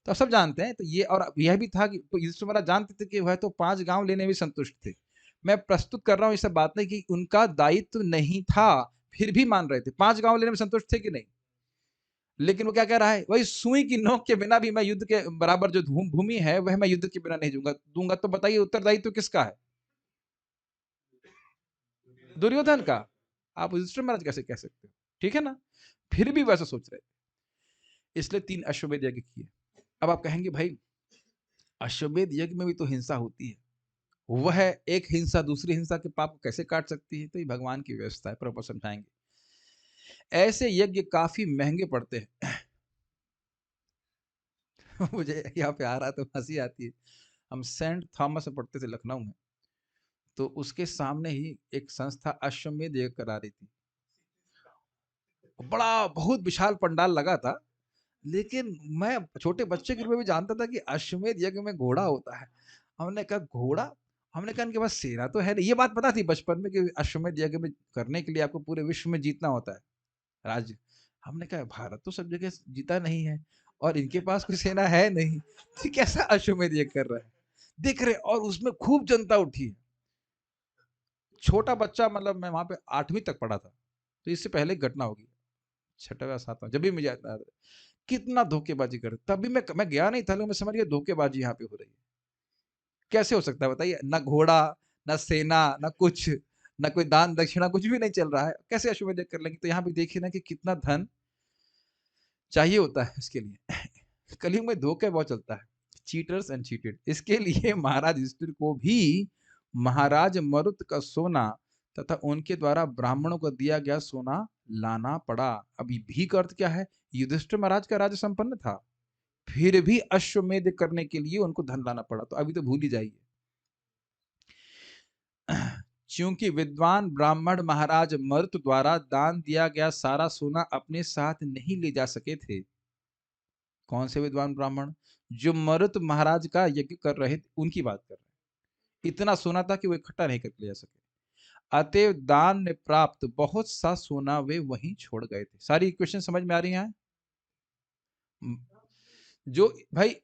A: तो आप सब जानते हैं, तो ये और यह भी था कि तो युधिष्ठिर महाराज जानते थे कि वह तो 5 गांव लेने में संतुष्ट थे। मैं प्रस्तुत कर रहा हूं इस बात नहीं कि उनका दायित्व नहीं था, फिर भी मान रहे थे। 5 गांव लेने में संतुष्ट थे कि नहीं? लेकिन वो क्या कह रहा है, वही सुई की नोक के बिना भी मैं युद्ध के बराबर जो भूमि है वह मैं युद्ध के बिना नहीं दूंगा। तो बताइए उत्तरदायित्व किसका है? दुर्योधन का। आप युधिष्ठिर महाराज कैसे कह सकते हो? ठीक है ना? फिर भी वैसा सोच रहे थे, इसलिए 3 अश्वमेध यज्ञ किए। अब आप कहेंगे भाई अश्वमेध यज्ञ में भी तो हिंसा होती है, वह एक हिंसा दूसरी हिंसा के पाप को कैसे काट सकती है? तो ये भगवान की व्यवस्था है, प्रभु समझाएंगे। ऐसे यज्ञ काफी महंगे पड़ते हैं। मुझे यहाँ पे आ रहा तो हंसी आती है। हम सेंट थॉमस में पढ़ते थे लखनऊ में, तो उसके सामने ही एक संस्था अश्वमेध यज्ञ करा रही थी। बड़ा बहुत विशाल पंडाल लगा था, लेकिन मैं छोटे बच्चे के रूप में भी जानता था कि अश्वमेध यज्ञ में घोड़ा होता है। हमने कहा घोड़ा, हमने कहा इनके पास सेना तो है नहीं। ये बात पता थी बचपन में कि अश्वमेध यज्ञ में करने के लिए आपको पूरे विश्व में जीतना होता है राज्य। हमने कहा भारत तो सब जगह जीता नहीं है और इनके पास कोई सेना है नहीं, तो कैसा अश्वमेध यज्ञ कर रहा है? देख रहे, और उसमें खूब जनता उठी है। छोटा बच्चा, मतलब मैं वहां पे 8वीं तक पढ़ा था, तो इससे पहले घटना होगी, 6वां या 7वां, जब भी मुझे याद है कितना धोखेबाजी कर। तभी मैं गया नहीं था, लेकिन मैं समझ गया धोखेबाजी यहाँ पे हो रही है। कैसे हो सकता है बताइए? ना घोड़ा, ना सेना, ना कुछ, ना कोई दान दक्षिणा, कुछ भी नहीं चल रहा है, कैसे अश्वमेध यज्ञ कर लेंगे? तो यहाँ पे देखिए ना कि कितना धन चाहिए होता है इसके लिए। कलयुग में धोखा बहुत चलता है, चीटर्स एंड चीटेड। इसके लिए महाराज युधिष्ठिर को भी महाराज मरुत का सोना तथा उनके द्वारा ब्राह्मणों को दिया गया सोना लाना पड़ा। अभी भी का अर्थ क्या है? युधिष्ठिर महाराज का राज्य संपन्न था, फिर भी अश्वमेध करने के लिए उनको धन लाना पड़ा। तो अभी तो भूल ही जाइए। चूंकि विद्वान ब्राह्मण महाराज मरुत द्वारा दान दिया गया सारा सोना अपने साथ नहीं ले जा सके थे। कौन से विद्वान ब्राह्मण? जो मरुत महाराज का यज्ञ कर रहे थे, उनकी बात कर रहे हैं। इतना सोना था कि वो इकट्ठा नहीं करके ले जा सके। अतएव दान में प्राप्त बहुत सा सोना वे वहीं छोड़ गए थे। सारी इक्वेशन समझ में आ रही है? जो भाई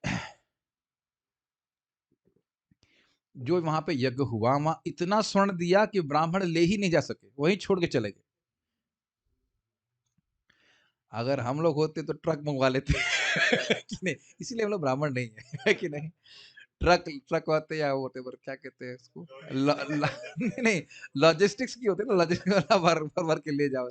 A: जो वहां पे यज्ञ हुआ, वहां इतना स्वर्ण दिया कि ब्राह्मण ले ही नहीं जा सके, वहीं छोड़ के चले गए। अगर हम लोग होते तो ट्रक मंगवा लेते। कि नहीं? इसीलिए हम लोग ब्राह्मण नहीं है, कि नहीं? ट्रक ट्रक होते या होते क्या कहते हैं इसको, नहीं नहीं, लॉजिस्टिक्स की होते ना, लॉजिस्टिक्स वाला भर भर भर के ले जाओ।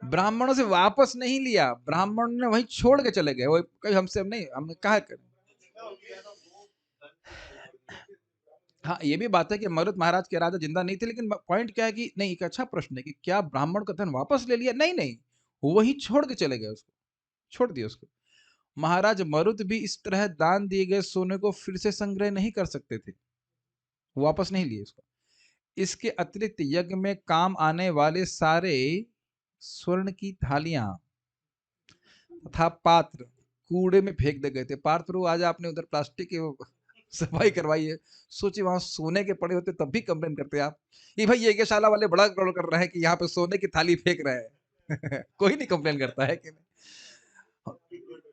A: ब्राह्मणों से वापस नहीं लिया, ब्राह्मण ने वहीं छोड़ के चले गए। वो कहीं हमसे नहीं, हमने कहा करें। हाँ, ये भी बात है कि मरुत महाराज के राजा जिंदा नहीं थे, लेकिन पॉइंट क्या है कि नहीं, एक अच्छा प्रश्न है कि क्या ब्राह्मण का धन वापस ले लिया? नहीं नहीं, वही छोड़ के चले गए, उसको छोड़ दिया उसको। महाराज मरुत भी इस तरह दान दिए गए सोने को फिर से संग्रह नहीं कर सकते थे, वापस नहीं लिए इसको। इसके अतिरिक्त यज्ञ में काम आने वाले सारे स्वर्ण की थालियां तथा पात्र कूड़े में फेंक दे गए थे। पात्र, आज आपने उधर प्लास्टिक की सफाई करवाई है, सोचिए वहां सोने के पड़े होते तब भी कंप्लेन करते आप। ये भाई यज्ञशाला वाले बड़ा गड़बड़ कर रहे हैं कि यहाँ पे सोने की थाली फेंक रहे हैं। कोई नहीं कंप्लेन करता है कि नहीं?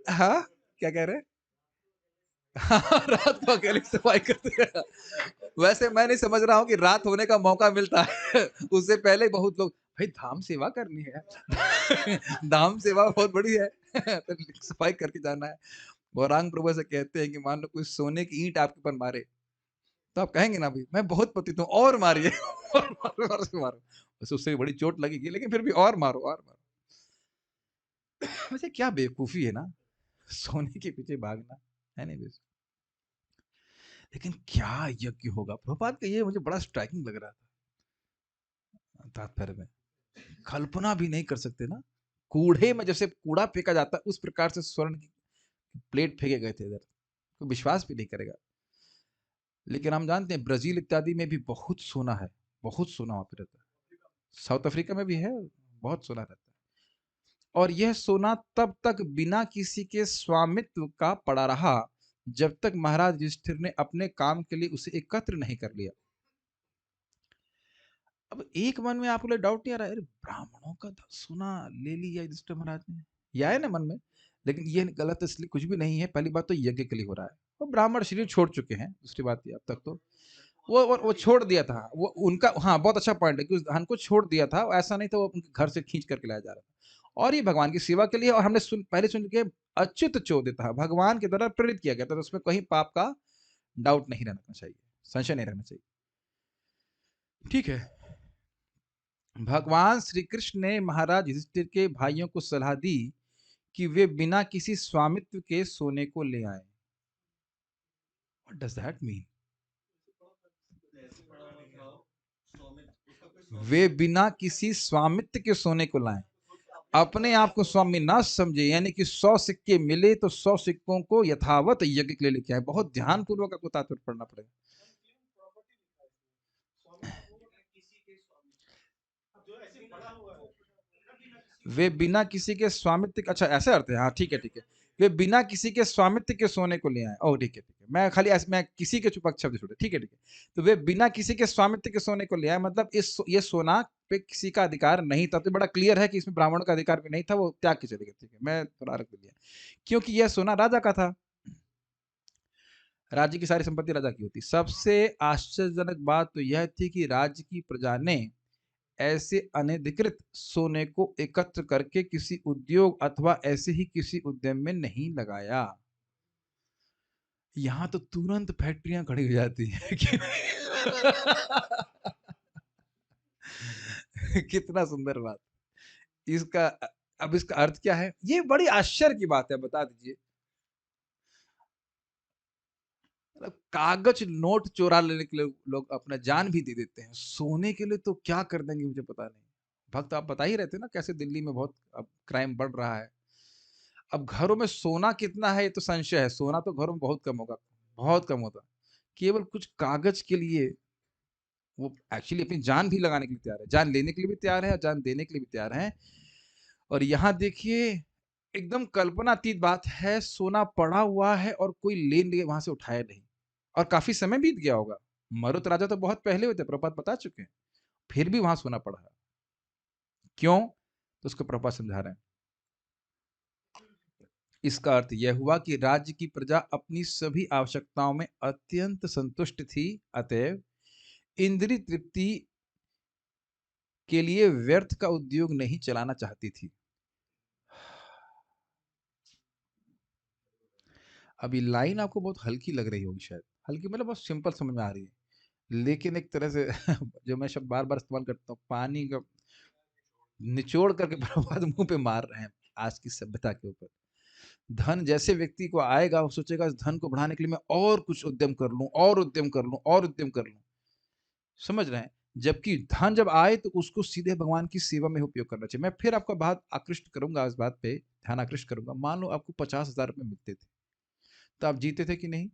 A: हाँ, क्या कह रहे हैं? हाँ, रात को अकेले सफाई करते हैं। वैसे मैं नहीं समझ रहा हूँ कि रात होने का मौका मिलता है। उससे पहले बहुत लोग, भाई धाम सेवा करनी है। धाम सेवा बहुत बड़ी है। तो सफाई करके जाना है। गौरांग प्रभु से कहते हैं कि मान लो कोई सोने की ईंट आपके ऊपर मारे, तो आप कहेंगे ना, भाई मैं बहुत पतित हूँ और मारिए। और मारो और से मारो। वैसे उससे बड़ी चोट लगेगी, लेकिन फिर भी और मारो और मारो। वैसे क्या बेवकूफी है ना, सोने के पीछे भागना है नहीं। लेकिन क्या यज्ञ होगा प्रभुपाद का, ये मुझे बड़ा स्ट्राइकिंग लग रहा था तात्पर्य में। कल्पना भी नहीं कर सकते ना, कूड़े में जैसे कूड़ा फेंका जाता है उस प्रकार से स्वर्ण की प्लेट फेंके गए थे इधर, कोई विश्वास भी नहीं करेगा। लेकिन हम जानते हैं ब्राजील इत्यादि में भी बहुत सोना है, बहुत सोना वहां पे रहता है। साउथ अफ्रीका में भी है, बहुत सोना रहता है। और यह सोना तब तक बिना किसी के स्वामित्व का पड़ा रहा जब तक महाराज युधिष्ठिर ने अपने काम के लिए उसे एकत्र नहीं कर लिया। अब एक मन में आपको डाउट नहीं आ रहा है, अरे ब्राह्मणों का सोना ले लिया युधिष्ठिर महाराज ने, यह है ना मन में। लेकिन ये गलत इसलिए कुछ भी नहीं है। पहली बात तो यज्ञ के लिए हो रहा है, वो ब्राह्मण शरीर छोड़ चुके हैं। दूसरी बात ये अब तक तो वो छोड़ दिया था, वो उनका, हाँ बहुत अच्छा पॉइंट है कि उस धन को छोड़ दिया था, ऐसा नहीं था वो उनके घर से खींच करके लाया जा रहा था। और ये भगवान की सेवा के लिए, और हमने पहले सुन के अच्युत चोदित था, भगवान के द्वारा प्रेरित किया गया था, तो उसमें कहीं पाप का डाउट नहीं रहना चाहिए, संशय नहीं रहना चाहिए। ठीक है। भगवान श्री कृष्ण ने महाराज युधिष्ठिर के भाइयों को सलाह दी कि वे बिना किसी स्वामित्व के सोने को ले आए। What does that mean? वे बिना किसी स्वामित्व के सोने को लाएं, अपने आप को स्वामी ना समझे, यानी कि 100 सिक्के मिले तो 100 सिक्कों को यथावत यज्ञ के लिए लेके आए। बहुत ध्यान पूर्वक आपको तात्पर्य पढ़ना पड़ेगा। वे बिना किसी के स्वामित्व, अच्छा ऐसा अर्थ है, हाँ ठीक है ठीक है। वे बिना किसी के स्वामित्व के सोने को ले आए। ओह ठीक है ठीक है, मैं खाली मैं किसी के पक्ष शब्द छोड़े, ठीक है ठीक है। तो वे बिना किसी के स्वामित्व के सोने को ले आए, मतलब ये सोना पे किसी का अधिकार नहीं था। तो बड़ा क्लियर है कि इसमें ब्राह्मणों का अधिकार भी नहीं था, वो त्याग के चले गए। ठीक है, मैं थोड़ा रख दिया, क्योंकि यह सोना राजा का था। राज्य की सारी संपत्ति राजा की होती। सबसे आश्चर्यजनक बात तो यह थी कि राज्य की प्रजा ने ऐसे अनधिकृत सोने को एकत्र करके किसी उद्योग अथवा ऐसे ही किसी उद्यम में नहीं लगाया। यहां तो तुरंत फैक्ट्रियां खड़ी हो जाती हैं कितना सुंदर बात। इसका अब इसका अर्थ क्या है? ये बड़ी आश्चर्य की बात है, बता दीजिए। कागज नोट चोरा लेने के लिए लोग अपना जान भी दे देते हैं, सोने के लिए तो क्या कर देंगे मुझे पता नहीं। भक्त आप बता ही रहते ना कैसे दिल्ली में बहुत अब क्राइम बढ़ रहा है। अब घरों में सोना कितना है ये तो संशय है, सोना तो घरों में बहुत कम होगा, बहुत कम होता। केवल कुछ कागज के लिए वो एक्चुअली अपनी जान भी लगाने के लिए तैयार है, जान लेने के लिए भी तैयार है और जान देने के लिए भी तैयार है। और यहाँ देखिए एकदम कल्पनातीत बात है, सोना पड़ा हुआ है और कोई ले वहां से उठाया नहीं, और काफी समय बीत गया होगा। मरुत राजा तो बहुत पहले हुए थे, प्रपात बता चुके हैं, फिर भी वहां सोना पड़ा है। क्यों? तो उसको प्रपात समझा रहे हैं। इसका अर्थ यह हुआ कि राज्य की प्रजा अपनी सभी आवश्यकताओं में अत्यंत संतुष्ट थी, अतएव इंद्रिय तृप्ति के लिए व्यर्थ का उद्योग नहीं चलाना चाहती थी। अभी लाइन आपको बहुत हल्की लग रही होगी शायद, हल्की मतलब बहुत सिंपल समझ में आ रही है, लेकिन एक तरह से जो मैं शब्द बार बार इस्तेमाल करता हूँ, पानी का निचोड़ करके बर्बाद मुंह पे मार रहे हैं आज की सभ्यता के ऊपर। धन जैसे व्यक्ति को आएगा, वो सोचेगा इस धन को बढ़ाने के लिए मैं और कुछ उद्यम कर लूं, और उद्यम कर लूं, और उद्यम कर लूं। समझ रहे हैं? जबकि धन जब आए तो उसको सीधे भगवान की सेवा में उपयोग करना चाहिए। मैं फिर आपका बात आकृष्ट करूंगा, इस बात पे ध्यान आकृष्ट करूंगा। मान लो आपको 50,000 रुपए मिलते थे, तो आप जीते थे कि नहीं?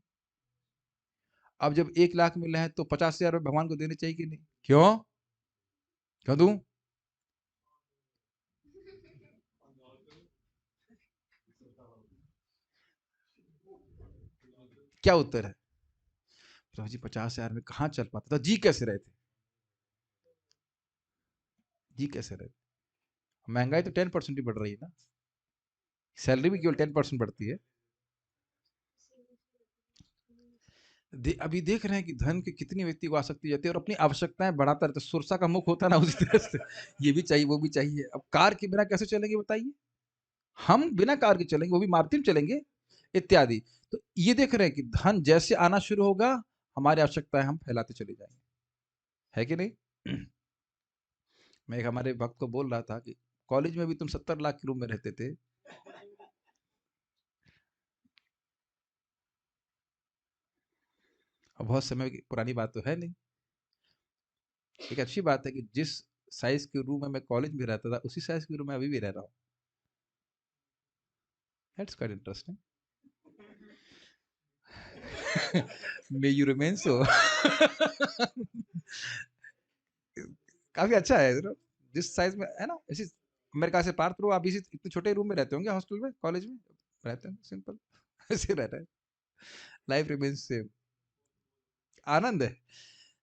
A: अब जब 1 लाख मिल रहे हैं तो 50,000 रुपए भगवान को देने चाहिए कि नहीं? क्यों? क्यों दूं? क्या उत्तर है? प्रभु जी 50,000 में कहाँ चल पाता था, जी कैसे रहे थे? जी कैसे रहे थे? महंगाई तो 10% ही बढ़ रही है ना, सैलरी भी केवल 10% बढ़ती है। अभी देख रहे हैं कि धन की कितनी व्यक्ति को आसक्ति जाती है और अपनी आवश्यकताएं बढ़ाता रहता है। सुरसा का मुख होता है ना, उसी तरह से ये भी चाहिए वो भी चाहिए। अब कार के बिना कैसे चलेंगे बताइए? हम बिना कार के चलेंगे, वो भी मारुति में चलेंगे इत्यादि। तो ये देख रहे हैं कि धन जैसे आना शुरू होगा, हमारी आवश्यकताएं हम फैलाते चले जाएंगे, है कि नहीं? मैं एक हमारे भक्त को बोल रहा था कि कॉलेज में भी तुम 70 लाख के रूम में रहते थे, और बहुत समय की पुरानी बात तो है नहीं। एक अच्छी बात है कि जिस साइज के रूम में मैं कॉलेज में रहता था, उसी साइज के रूम में अभी भी रह रहा हूँ। That's quite interesting. May you remain सो। काफी अच्छा है जिस साइज में है ना, इसी मेरे ख्याल से पार्थ, आप इसी इतने छोटे रूम में रहते होंगे हॉस्टल में, कॉलेज में रहते हैं सिंपल ऐसे रह रहे हैं। Life remains same. आनंद है।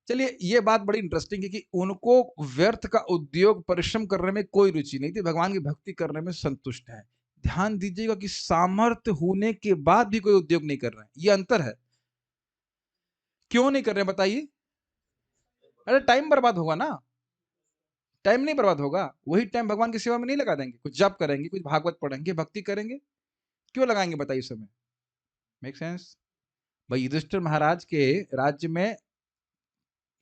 A: चलिए ये बात बड़ी इंटरेस्टिंग है कि उनको व्यर्थ का उद्योग परिश्रम करने में कोई रुचि नहीं थी, भगवान की भक्ति करने में संतुष्ट है। ध्यान दीजिएगा कि सामर्थ्य होने के बाद भी कोई उद्योग नहीं कर रहे हैं, ये अंतर है। क्यों नहीं कर रहे हैं बताइए? अरे टाइम बर्बाद होगा ना। टाइम नहीं बर्बाद होगा, वही टाइम भगवान की सेवा में नहीं लगा देंगे, कुछ जप करेंगे, कुछ भागवत पढ़ेंगे, भक्ति करेंगे, क्यों लगाएंगे बताइए समय? Make sense? भाई युधिष्ठिर महाराज के राज्य में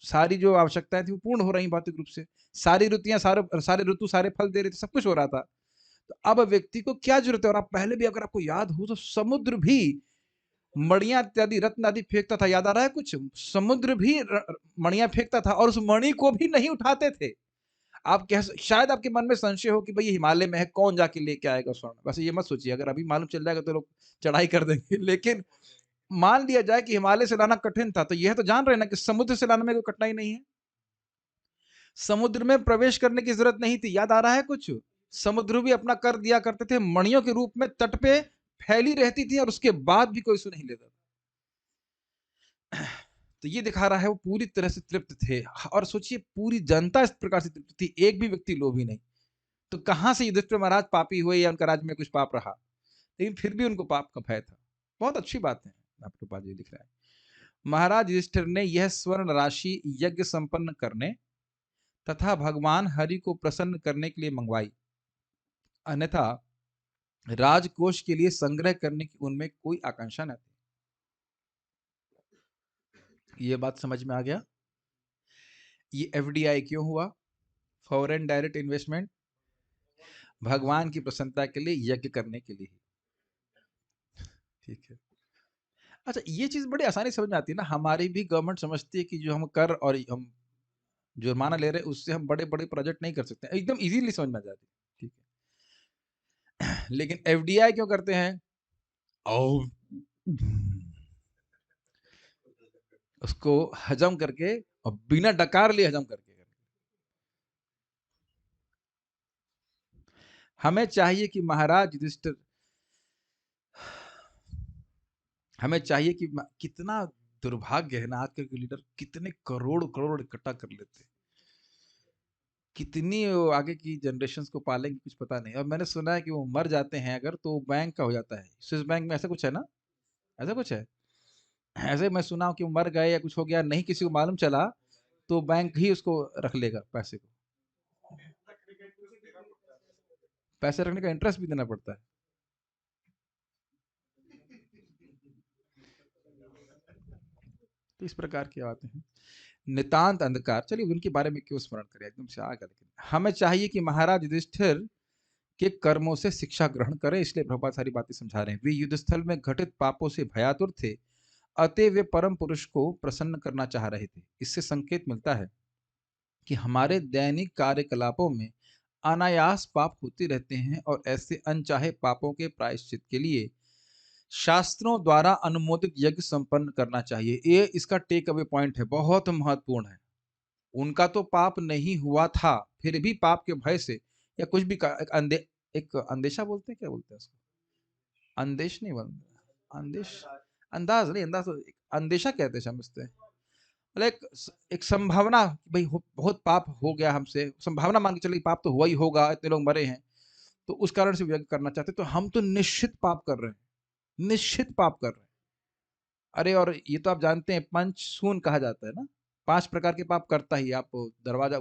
A: सारी जो आवश्यकताएं थी वो पूर्ण हो रही भौतिक रूप से, सारी ऋतुएं सारे ऋतु सारे फल दे रहे थे, सब कुछ हो रहा था। तो अब व्यक्ति को क्या जरूरत है? और आप पहले भी अगर आपको याद हो तो समुद्र भी मणियां इत्यादि रत्न आदि फेंकता था, याद आ रहा है कुछ? समुद्र भी मणियां फेंकता था और उस मणि को भी नहीं उठाते थे। आप कह शायद आपके मन में संशय हो कि भाई ये हिमालय में है, कौन जाके लेके आएगा स्वर्ण? वैसे ये मत सोचिए, अगर अभी मालूम चल जाएगा तो लोग चढ़ाई कर देंगे, लेकिन मान लिया जाए कि हिमालय से लाना कठिन था, तो यह तो जान रहे ना कि समुद्र से लाने में कोई कठिनाई नहीं है। समुद्र में प्रवेश करने की जरूरत नहीं थी, याद आ रहा है कुछ? समुद्र भी अपना कर दिया करते थे, मणियों के रूप में तट पे फैली रहती थी और उसके बाद भी कोई इसे नहीं लेता। तो ये दिखा रहा है वो पूरी तरह से तृप्त थे। और सोचिए पूरी जनता इस प्रकार से तृप्त थी, एक भी व्यक्ति लोभी नहीं। तो कहां से युधिष्ठिर महाराज पापी हुए या उनका राज्य में कुछ पाप रहा? लेकिन फिर भी उनको पाप का भय था। बहुत अच्छी बात है। आपके पास ये लिख रहा है, महाराज युधिष्ठिर ने यह स्वर्ण राशि यज्ञ संपन्न करने तथा भगवान हरि को प्रसन्न करने के लिए मंगवाई, अन्यथा राजकोष के लिए संग्रह करने की उनमें कोई आकांक्षा न थी। ये बात समझ में आ गया? ये एफडीआई क्यों हुआ? फॉरेन डायरेक्ट इन्वेस्टमेंट, भगवान की प्रसन्नता के लिए, यज्ञ करने के लिए। ठीक है। अच्छा ये चीज बड़ी आसानी समझ में आती है ना। हमारी भी गवर्नमेंट समझती है कि जो हम कर और हम जुर्माना ले रहे हैं उससे हम बड़े बड़े प्रोजेक्ट नहीं कर सकते, एकदम इजीली समझ में आ जाती है। ठीक है। लेकिन एफडीआई क्यों करते हैं? और उसको हजम करके और बिना डकार लिए हजम करके। हमें चाहिए कि महाराज युधिष्ठिर, हमें चाहिए कि कितना दुर्भाग्य है ना, आजकल के लीडर कितने करोड़ करोड़ इकट्ठा कर लेते हैं, कितनी वो आगे की जनरेशन को पालेंगे कुछ पता नहीं। और मैंने सुना है कि वो मर जाते हैं अगर तो बैंक का हो जाता है, स्विस बैंक में ऐसा कुछ है ना, ऐसा कुछ है। ऐसे मैं सुना हूँ कि वो मर गए या कुछ हो गया, नहीं किसी को मालूम चला तो बैंक ही उसको रख लेगा पैसे को। पैसे रखने का इंटरेस्ट भी देना पड़ता है। तो इस प्रकार की बातें हैं। नितांत अंधकार, चलिए उनके बारे में क्यों स्मरण करें, एकदम से आगे। लेकिन हमें चाहिए कि महाराज युधिष्ठिर के कर्मों से शिक्षा ग्रहण करें, इसलिए प्रभुपाद सारी बातें समझा रहे हैं। वे युद्ध स्थल में घटित पापों से भयातुर थे, अतः वे परम पुरुष को प्रसन्न करना चाह रहे थे। इससे संकेत मिलता है कि हमारे दैनिक कार्यकलापों में अनायास पाप होते रहते हैं और ऐसे अनचाहे पापों के प्रायश्चित के लिए शास्त्रों द्वारा अनुमोदित यज्ञ संपन्न करना चाहिए। ये इसका टेक अवे पॉइंट है, बहुत महत्वपूर्ण है। उनका तो पाप नहीं हुआ था, फिर भी पाप के भय से या कुछ भी एक अंदेशा बोलते हैं, क्या बोलते हैं उसको? अंदेश नहीं बोलते, अंदेश, अंदाज नहीं, अंदाज तो अंदेशा कहते हैं, समझते हैं। मतलब एक संभावना, भाई बहुत पाप हो गया हमसे, संभावना मान के चलिए पाप तो हुआ ही होगा, इतने लोग मरे हैं, तो उस कारण से यज्ञ करना चाहते, तो हम तो निश्चित पाप कर रहे हैं, निश्चित पाप कर रहे हैं। अरे और ये तो आप जानते हैं पंच सून कहा जाता है ना, 5 प्रकार के पाप करता ही। आप दरवाजा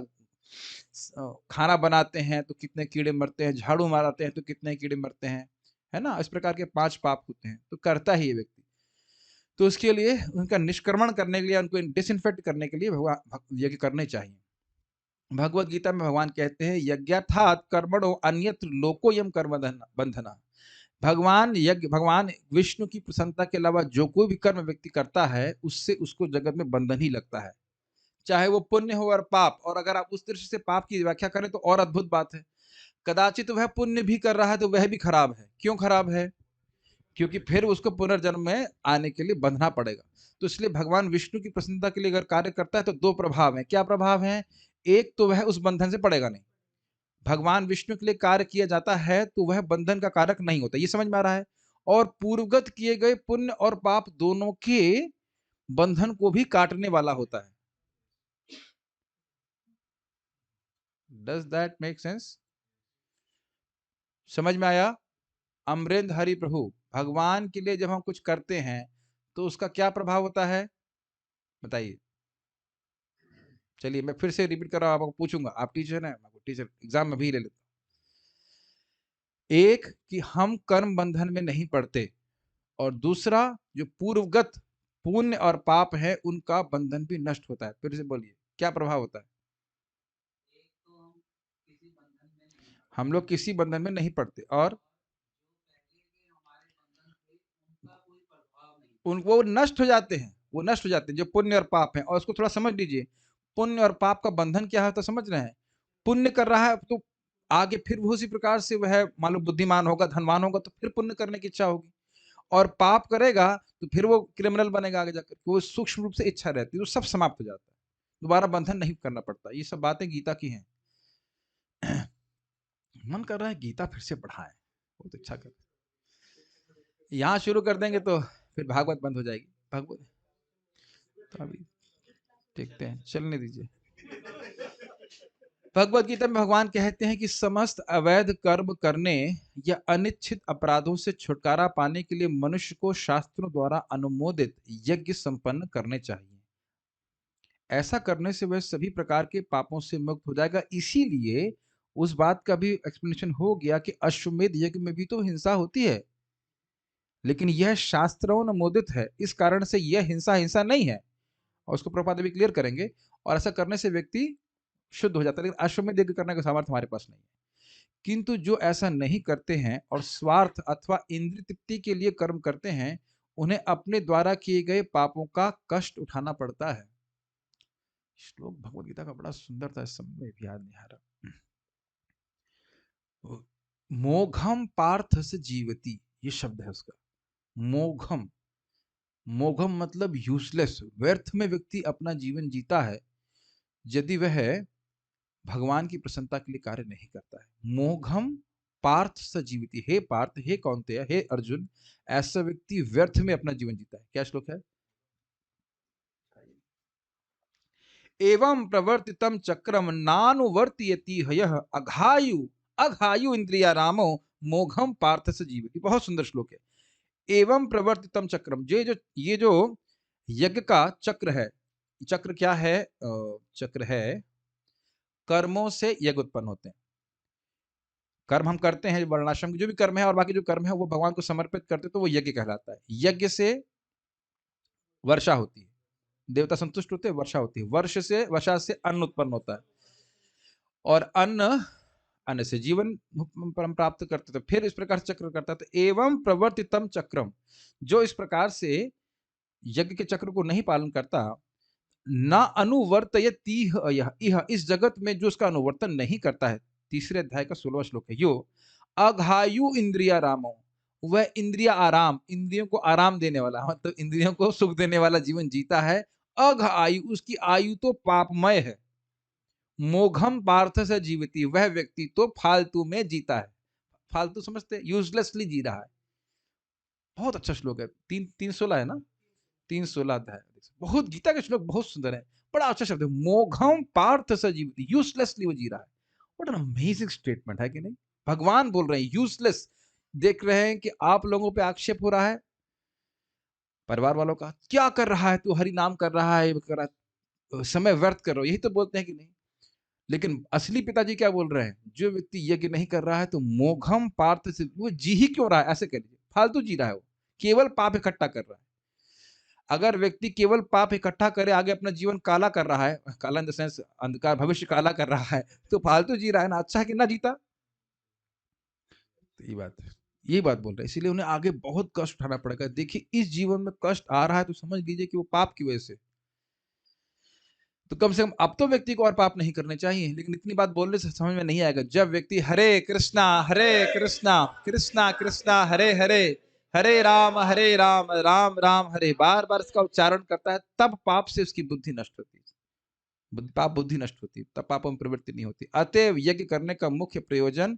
A: खाना बनाते हैं तो कितने कीड़े मरते हैं, झाड़ू मारते हैं तो कितने कीड़े मरते हैं, है ना? इस प्रकार के 5 पाप होते हैं, तो करता ही ये व्यक्ति। तो उसके लिए उनका निष्क्रमण करने के लिए, उनको डिसइंफेक्ट करने के लिए भगवान यज्ञ करने चाहिए। भगवत गीता में भगवान कहते हैं यज्ञार्थात कर्मणो अन्यत्र लोकोयम कर्म बंधना। भगवान यज्ञ, भगवान विष्णु की प्रसन्नता के अलावा जो कोई भी कर्म व्यक्ति करता है उससे उसको जगत में बंधन ही लगता है, चाहे वो पुण्य हो और पाप। और अगर आप उस दृष्टि से पाप की व्याख्या करें तो और अद्भुत बात है, कदाचित वह पुण्य भी कर रहा है तो वह भी खराब है। क्यों खराब है? क्योंकि फिर उसको पुनर्जन्म में आने के लिए बंधना पड़ेगा। तो इसलिए भगवान विष्णु की प्रसन्नता के लिए अगर कार्य करता है तो 2 प्रभाव हैं। क्या प्रभाव हैं? एक तो वह उस बंधन से पड़ेगा नहीं, भगवान विष्णु के लिए कार्य किया जाता है तो वह बंधन का कारक नहीं होता, ये समझ में आ रहा है। और पूर्वगत किए गए पुण्य और पाप दोनों के बंधन को भी काटने वाला होता है। Does that make sense? समझ में आया? अमरेंद्र हरि प्रभु, भगवान के लिए जब हम कुछ करते हैं तो उसका क्या प्रभाव होता है, बताइए। चलिए मैं फिर से रिपीट कर रहा हूं, आपको पूछूंगा, आप टीचर हैं, आपको टीचर एग्जाम में भी ले लेता हूं। एक कि हम कर्म बंधन में नहीं पड़ते, और दूसरा जो पूर्वगत पुण्य और पाप है उनका बंधन भी नष्ट होता है। फिर से बोलिए, क्या प्रभाव होता है? हम लोग किसी बंधन में नहीं पड़ते, और वो नष्ट हो जाते हैं, वो नष्ट हो जाते हैं जो पुण्य और पाप है। और उसको थोड़ा समझ लीजिए, पुण्य और पाप का बंधन क्या है तो समझ रहे हैं। पुण्य कर रहा है तो आगे फिर वो उसी प्रकार से वह मान लो बुद्धिमान होगा, धनवान होगा, तो फिर पुण्य करने की इच्छा होगी, और पाप करेगा तो फिर वो क्रिमिनल बनेगा आगे जाकर। वो सूक्ष्म रूप से इच्छा रहती है, वो सब समाप्त हो जाता है, दोबारा बंधन नहीं करना पड़ता। ये सब बातें गीता की हैं। मन कर रहा है गीता फिर से पढ़ाएं, बहुत इच्छा कर, यहाँ शुरू कर देंगे तो फिर भागवत बंद हो जाएगी। भागवत तो अभी देखते हैं, चलने दीजिए। भगवत गीता में भगवान कहते हैं कि समस्त अवैध कर्म करने या अनिच्छित अपराधों से छुटकारा पाने के लिए मनुष्य को शास्त्रों द्वारा अनुमोदित यज्ञ संपन्न करने चाहिए। ऐसा करने से वह सभी प्रकार के पापों से मुक्त हो जाएगा। इसीलिए उस बात का भी एक्सप्लेनेशन हो गया कि अश्वमेध यज्ञ में भी तो हिंसा होती है, लेकिन यह शास्त्रों अनुमोदित है, इस कारण से यह हिंसा हिंसा नहीं है। और उसको प्रपात भी क्लियर करेंगे। और ऐसा करने से व्यक्ति शुद्ध हो जाता है, लेकिन अश्वमेध यज्ञ करने का सामर्थ्य हमारे पास नहीं है। किंतु जो ऐसा नहीं करते हैं और स्वार्थ अथवा इंद्रिय तृप्ति के लिए कर्म करते हैं, उन्हें अपने द्वारा किए गए पापों का कष्ट उठाना पड़ता है। श्लोक भगवद गीता का बड़ा सुंदर था, इस समय में भी याद नहीं आ रहा। मोघम पार्थ से जीवती, ये शब्द है उसका, मोघम। मोघम मतलब यूजलेस, व्यर्थ में व्यक्ति अपना जीवन जीता है यदि वह भगवान की प्रसन्नता के लिए कार्य नहीं करता है। मोघम पार्थ सजीवती, हे पार्थ, हे कौन्तेय, हे अर्जुन, ऐसा व्यक्ति व्यर्थ में अपना जीवन जीता है। क्या श्लोक है? एवं प्रवर्तितम चक्रम नानुवर्तयति हयः अघायु अघायु इंद्रिया रामो मोघम पार्थ सजीवती। बहुत सुंदर श्लोक है। एवं प्रवर्तितम चक्रम, ये जो यज्ञ का चक्र है, चक्र क्या है? चक्र है कर्मों से यज्ञ उत्पन्न होते हैं। कर्म हम करते हैं, वर्णाश्रम के जो भी कर्म है और बाकी जो कर्म है वो भगवान को समर्पित करते, तो वो यज्ञ कहलाता है। यज्ञ से वर्षा होती है, देवता संतुष्ट होते हैं, वर्षा होती है। वर्षा से अन्न उत्पन्न होता है, और अन्न से जीवन परम प्राप्त करते थे। फिर इस प्रकार से चक्र करता है। तो एवं प्रवर्तितम चक्रम, जो इस प्रकार से यज्ञ के चक्र को नहीं पालन करता, ना अनुवर्तयति यह, इस जगत में जो उसका अनुवर्तन नहीं करता है। तीसरे अध्याय का 16वां श्लोक है। यो अघायु इंद्रिया रामो, वह इंद्रिया आराम, इंद्रियों को आराम देने वाला, मतलब इंद्रियों को सुख देने वाला जीवन जीता है। अघ आयु, उसकी आयु तो पापमय है। मोघम पार्थ से जीवती, वह व्यक्ति तो फालतू में जीता है। फालतू समझते, यूजलेसली जी रहा है। बहुत अच्छा श्लोक है, 3:16 है ना, 3:16 अध्याय। बहुत गीता के श्लोक बहुत सुंदर है, बड़ा अच्छा शब्द है। मोघम पार्थ से जीवती, यूजलेसली वो जी रहा है। व्हाट एन अमेजिंग स्टेटमेंट है कि नहीं? भगवान बोल रहे हैं यूजलेस। देख रहे हैं कि आप लोगों पे आक्षेप हो रहा है परिवार वालों का, क्या कर रहा है तू, हरि नाम कर रहा है, कर रहा है, समय व्यर्थ कर रहा हो, यही तो बोलते हैं कि नहीं? लेकिन असली पिताजी क्या बोल रहे हैं? जो व्यक्ति यज्ञ नहीं कर रहा है तो मोघम पार्थ से, वो जी ही क्यों रहा है? ऐसे कह लीजिए, फालतू जी रहा है, वो केवल पाप इकट्ठा कर रहा है। अगर व्यक्ति केवल पाप इकट्ठा करे, आगे अपना जीवन काला कर रहा है, काला इन द सेंस अंधकार, भविष्य काला कर रहा है, तो फालतू जी रहा है ना, अच्छा है कि ना जीता। तो ये बात है, ये बात बोल रहे हैं। इसीलिए उन्हें आगे बहुत कष्ट उठाना पड़ेगा। देखिए, इस जीवन में कष्ट आ रहा है तो समझ लीजिए कि वो पाप की वजह से। तो कम से कम अब तो व्यक्ति को और पाप नहीं करने चाहिए, लेकिन इतनी बात बोलने से समझ में नहीं आएगा। जब व्यक्ति हरे कृष्णा कृष्णा कृष्णा हरे हरे, हरे राम राम राम हरे, बार बार इसका उच्चारण करता है, तब पाप से उसकी बुद्धि नष्ट होती है, पाप बुद्धि नष्ट होती है, तब पापों में प्रवृत्ति नहीं होती। अतएव यज्ञ करने का मुख्य प्रयोजन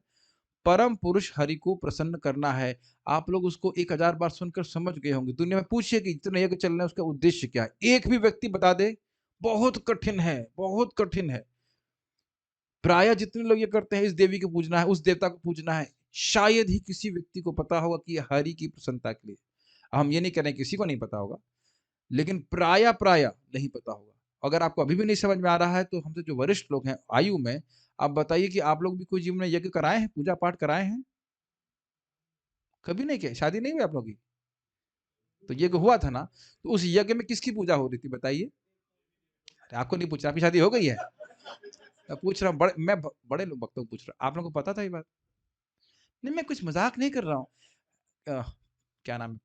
A: परम पुरुष हरि को प्रसन्न करना है। आप लोग उसको 1000 बार सुनकर समझ गए होंगे। दुनिया में पूछिए कि इतने यज्ञ चल रहे हैं, उसका उद्देश्य क्या है? एक भी व्यक्ति बता दे, बहुत कठिन है, बहुत कठिन है। प्रायः जितने लोग ये करते हैं, इस देवी को पूजना है, उस देवता को पूजना है, शायद ही किसी व्यक्ति को पता होगा कि ये हरि की प्रसन्नता के लिए। हम ये नहीं कह रहे हैं किसी को नहीं पता होगा, लेकिन प्रायः नहीं पता होगा। अगर आपको अभी भी नहीं समझ में आ रहा है, तो हमसे जो वरिष्ठ लोग हैं आयु में, आप बताइए कि आप लोग भी कोई जीवन में यज्ञ कराए हैं, पूजा पाठ कराए हैं? कभी नहीं किए? शादी नहीं हुई आप लोगों की? तो यज्ञ हुआ था ना, तो उस यज्ञ में किसकी पूजा हो रही थी बताइए? अरे आपको नहीं पूछा, आपकी शादी हो गई है? मैं पूछ रहा हूँ, बड़े लोग भक्तों को पूछ रहा हूँ, आप लोगों को पता था ये बात? नहीं, मैं कुछ मजाक नहीं कर रहा हूँ। क्या नाम है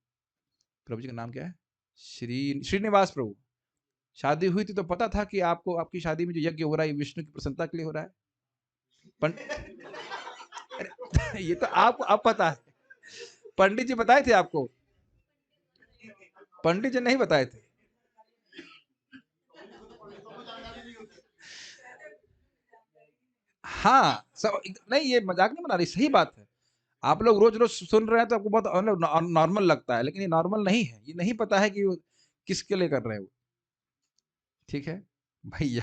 A: प्रभु जी का? नाम क्या है? श्रीनिवास प्रभु। शादी हुई थी तो पता था कि आपको आपकी शादी में जो यज्ञ हो रहा है ये विष्णु की प्रसन्नता के लिए हो रहा है। अरे ये तो आपको अब पता है। पंडित जी बताए थे आपको? पंडित जी नहीं बताए थे। हाँ, सब नहीं, ये मजाक नहीं बना रही, सही बात है। आप लोग रोज-रोज सुन रहे हैं तो आपको बहुत मतलब नॉर्मल लगता है, लेकिन ये नॉर्मल नहीं है। ये नहीं पता है कि वो किसके लिए कर रहे हैं वो, ठीक है? भैया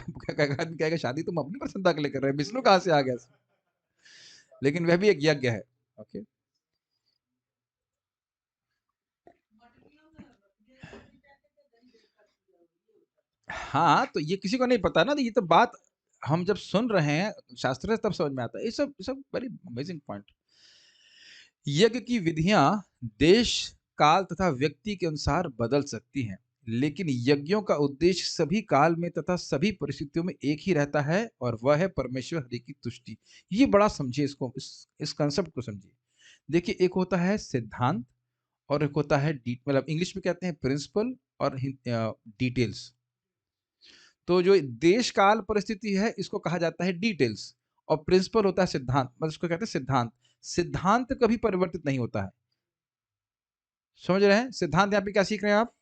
A: आदमी कहेगा शादी तुम अपनी प्रसन्नता के लिए कर रहे हैं, विष्णु कहाँ से आ गया इसमें? लेकिन वह भी एक यज्ञ है। ओके? हाँ, तो ये किसी को नहीं पता ना, तो ये तो बात हम जब सुन रहे हैं शास्त्र से तब समझ में आता है। ये सब वेरी अमेजिंग पॉइंट। यज्ञ की विधियां देश, काल तथा व्यक्ति के अनुसार बदल सकती हैं, लेकिन यज्ञों का उद्देश्य सभी काल में तथा सभी परिस्थितियों में एक ही रहता है, और वह है परमेश्वर हरि की तुष्टि। ये बड़ा समझिए, इसको इस कंसेप्ट को समझिए। देखिए, एक होता है सिद्धांत और एक होता है मतलब इंग्लिश में कहते हैं प्रिंसिपल और डिटेल्स। तो जो देश काल परिस्थिति है इसको कहा जाता है डिटेल्स, और प्रिंसिपल होता है सिद्धांत, मतलब इसको कहते हैं सिद्धांत। सिद्धांत कभी परिवर्तित नहीं होता है। समझ रहे हैं? सिद्धांत यहाँ पे क्या सीख रहे हैं आप?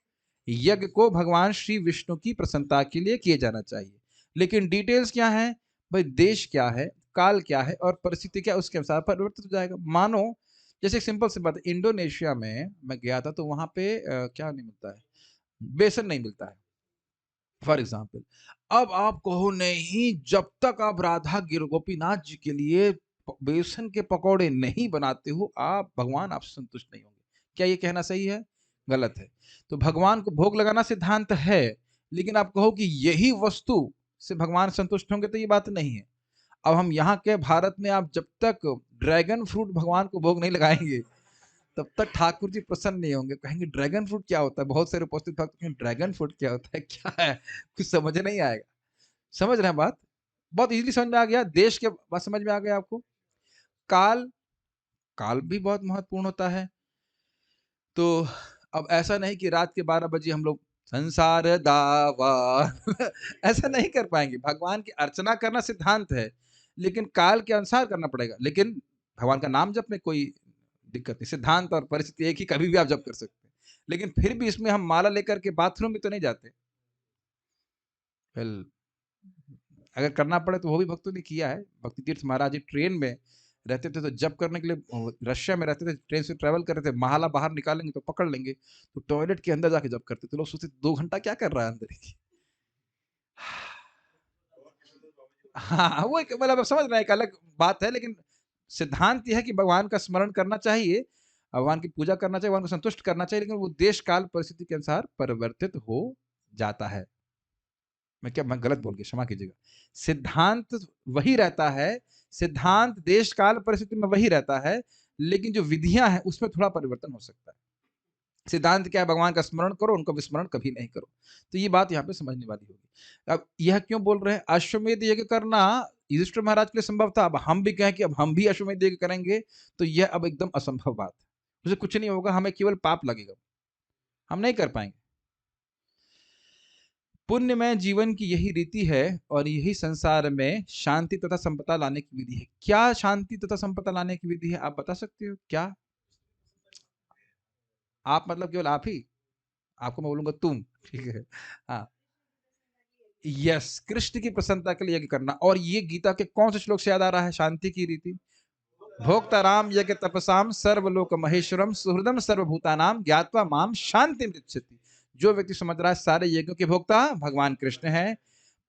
A: यज्ञ को भगवान श्री विष्णु की प्रसन्नता के लिए किए जाना चाहिए। लेकिन डिटेल्स क्या है? भाई देश क्या है, काल क्या है और परिस्थिति क्या है, उसके अनुसार परिवर्तित हो जाएगा। मानो जैसे एक सिंपल सी बात है, इंडोनेशिया में मैं गया था तो वहां पे क्या नहीं मिलता है, बेसन नहीं मिलता है फॉर एग्जाम्पल। अब आप कहो नहीं, जब तक आप राधा गोपीनाथ जी के लिए बेसन के पकौड़े नहीं बनाते हो, आप भगवान आपसे संतुष्ट नहीं होंगे। क्या ये कहना सही है? गलत है। तो भगवान को भोग लगाना सिद्धांत है, लेकिन आप कहो कि यही वस्तु से भगवान संतुष्ट होंगे, तो ये बात नहीं है। अब हम यहाँ के भारत में आप जब तक ड्रैगन फ्रूट भगवान को भोग नहीं लगाएंगे, तब तक ठाकुर जी प्रसन्न नहीं होंगे। कहेंगे ड्रैगन फ्रूट क्या होता है? बहुत सारे उपस्थित भक्त कहेंगे ड्रैगन फ्रूट क्या होता है, क्या है? कुछ समझ नहीं आएगा। समझ रहे हैं बात? बहुत इजीली समझ में आ गया। देश के बात समझ में आ गया आपको? काल, काल भी बहुत महत्वपूर्ण होता है। तो अब ऐसा नहीं कि रात के 12 बजे हम लोग संसार दावा ऐसा नहीं कर पाएंगे। भगवान की अर्चना करना सिद्धांत है, लेकिन काल के अनुसार करना पड़ेगा। लेकिन भगवान का नाम जप में कोई दिक्कत नहीं। सिद्धांत और परिस्थिति एक ही, कभी भी आप जप कर सकते हैं। लेकिन फिर भी इसमें हम माला लेकर के बाथरूम में तो नहीं जाते। वेल, अगर करना पड़े तो वो भी भक्तों ने किया है। भक्ति तीर्थ महाराज जी ट्रेन में रहते थे, तो जब करने के लिए रशिया में रहते थे, ट्रेन से ट्रेवल कर रहे थे, महाला बाहर निकालेंगे तो पकड़ लेंगे, तो टॉयलेट के अंदर जाके जब करते थे। लोग सोचते 2 घंटा क्या कर रहा है अंदर ही। हाँ, वो एक मतलब समझ रहे हैं, एक अलग बात है, लेकिन सिद्धांत यह है कि भगवान का स्मरण करना चाहिए, भगवान की पूजा करना चाहिए, भगवान को संतुष्ट करना चाहिए, लेकिन वो देश काल परिस्थिति के अनुसार परिवर्तित हो जाता है। मैं गलत बोल गया, क्षमा कीजिएगा। सिद्धांत वही रहता है, सिद्धांत देश काल परिस्थिति में वही रहता है, लेकिन जो विधियां हैं उसमें थोड़ा परिवर्तन हो सकता है। सिद्धांत क्या है? भगवान का स्मरण करो, उनका विस्मरण कभी नहीं करो। तो ये बात यहाँ पे समझने वाली होगी। अब यह क्यों बोल रहे हैं? अश्वमेध यज्ञ करना युधिष्ठिर महाराज के लिए संभव था। अब हम भी कहें कि अब हम भी अश्वमेध यज्ञ करेंगे, तो यह अब एकदम असंभव बात है। उसे कुछ नहीं होगा, हमें केवल पाप लगेगा, हम नहीं कर पाएंगे। पुण्यमय जीवन की यही रीति है, और यही संसार में शांति तथा संपदा लाने की विधि है। क्या शांति तथा संपदा लाने की विधि है, आप बता सकते हो क्या? आप मतलब केवल आप ही? आपको मैं बोलूंगा तुम, ठीक है? हाँ, यस, कृष्ण की प्रसन्नता के लिए यज्ञ करना। और ये गीता के कौन से श्लोक से याद आ रहा है शांति की रीति? भोक्ताराम यज्ञ तपसाम सर्वलोक महेश्वरम सुहृदम सर्वभूतानाम ज्ञात्वा माम शांति मृच्छति। जो व्यक्ति समझ रहा है सारे यज्ञों के भोक्ता भगवान कृष्ण है,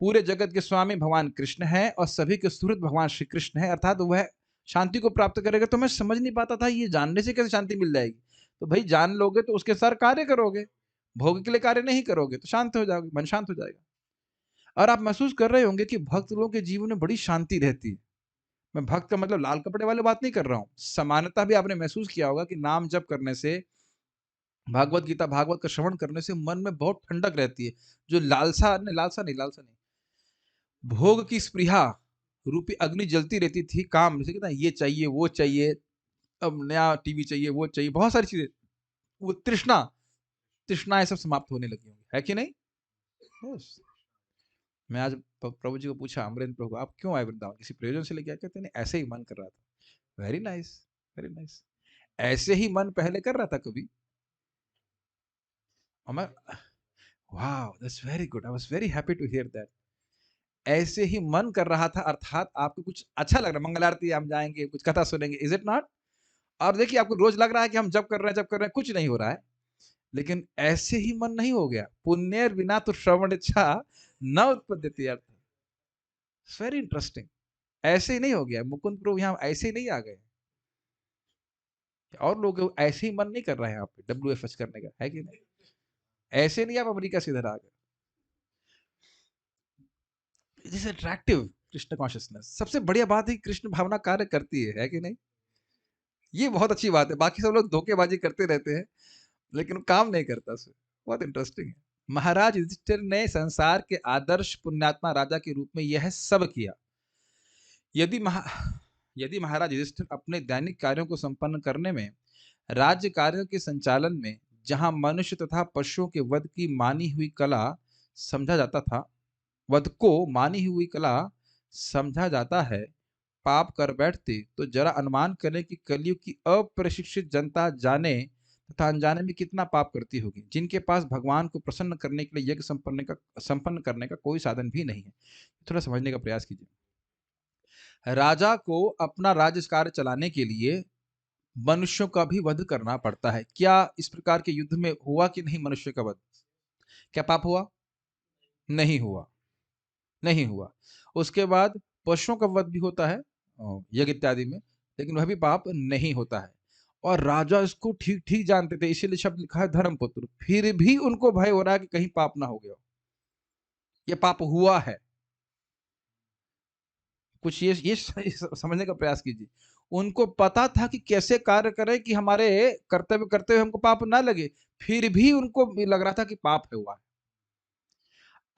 A: पूरे जगत के स्वामी भगवान कृष्ण है और सभी के सुहृद भगवान श्री कृष्ण है, अर्थात वह शांति को प्राप्त करेगा। तो मैं समझ नहीं पाता था ये जानने से कैसे शांति मिल जाएगी। तो भाई जान लोगे तो उसके साथ कार्य करोगे, भोग के लिए कार्य नहीं करोगे तो शांत हो जाओगे, मन शांत हो जाएगा। और आप महसूस कर रहे होंगे कि भक्त लोगों के जीवन में बड़ी शांति रहती है। मैं भक्त का मतलब लाल कपड़े वाले बात नहीं कर रहा हूं, समानता भी आपने महसूस किया होगा कि नाम जप करने से, भागवत गीता भागवत का श्रवण करने से मन में बहुत ठंडक रहती है। जो लालसा नहीं, भोग की स्पृहा रूपी अग्नि जलती रहती थी, काम जैसे कहता है ये चाहिए वो चाहिए, अब नया टीवी चाहिए वो चाहिए, बहुत सारी चीजें, वो तृष्णाएं सब समाप्त होने लगी होंगी, है कि नहीं? yes. मैं आज प्रभु जी को पूछा, अमरेंद्र प्रभु आप क्यों आए वृंदावन, किसी प्रयोजन से लेके आए? कहते नहीं, ऐसे ही मन कर रहा था। Very nice, very nice. ऐसे ही मन पहले कर रहा था कभी? और मैं, wow that's very good, I was very happy to hear that. ऐसे ही मन कर रहा था, अर्थात आपको कुछ अच्छा लग रहा है, मंगल आरती हम जाएंगे, कुछ कथा सुनेंगे, इज इट नॉट? और देखिए आपको रोज लग रहा है कि हम जब कर रहे हैं, कुछ नहीं हो रहा है। लेकिन ऐसे ही मन नहीं हो गया, पुण्य बिना तो श्रवण इच्छा न उत्पद्यते अर्थ। Very interesting. ऐसे ही नहीं हो गया, मुकुंद प्रभु यहाँ ऐसे ही नहीं आ गए, और लोग ऐसे ही मन नहीं कर रहे हैं यहाँ पे WFH करने का, है कि नहीं? ऐसे नहीं आप अमेरिका से इधर आ गए। It is attractive Krishna consciousness. सबसे बढ़िया बात है कृष्ण भावना कार्य करती है कि नहीं? ये बहुत अच्छी बात है। बाकी सब लोग धोखेबाजी करते रहते हैं लेकिन काम नहीं करता उसमें। बहुत इंटरेस्टिंग है। महाराज युधिष्ठिर ने संसार के आदर्श पुण्यात्मा राजा के रूप में यह सब किया। यदि महाराज युधिष्ठिर अपने दैनिक कार्यों को संपन्न करने में, राज्य कार्यों के संचालन में, जहां मनुष्य तथा पशुओं के वध की मानी हुई कला समझा जाता था, वध को मानी हुई कला समझा जाता है, पाप कर बैठते तो जरा अनुमान करें कि कलयुग की अप्रशिक्षित जनता जाने तथा अनजाने में कितना पाप करती होगी, जिनके पास भगवान को प्रसन्न करने के लिए यज्ञ संपन्न करने का कोई साधन भी नहीं है। थोड़ा समझने का प्रयास कीजिए। राजा को अपना राज्य कार्य चलाने के लिए मनुष्यों का भी वध करना पड़ता है। क्या इस प्रकार के युद्ध में हुआ कि नहीं मनुष्य का वध? क्या पाप हुआ? नहीं हुआ, नहीं हुआ। उसके बाद पशुओं का वध भी होता है यज्ञ इत्यादि में, लेकिन वह भी पाप नहीं होता है। और राजा इसको ठीक ठीक जानते थे, इसीलिए शब्द लिखा है धर्मपुत्र। फिर भी उनको भय हो रहा है कि कहीं पाप ना हो गया, ये पाप हुआ है। कुछ ये समझने का प्रयास कीजिए। उनको पता था कि कैसे कार्य करें कि हमारे कर्तव्य करते हुए हमको पाप ना लगे, फिर भी उनको लग रहा था कि पाप है हुआ है।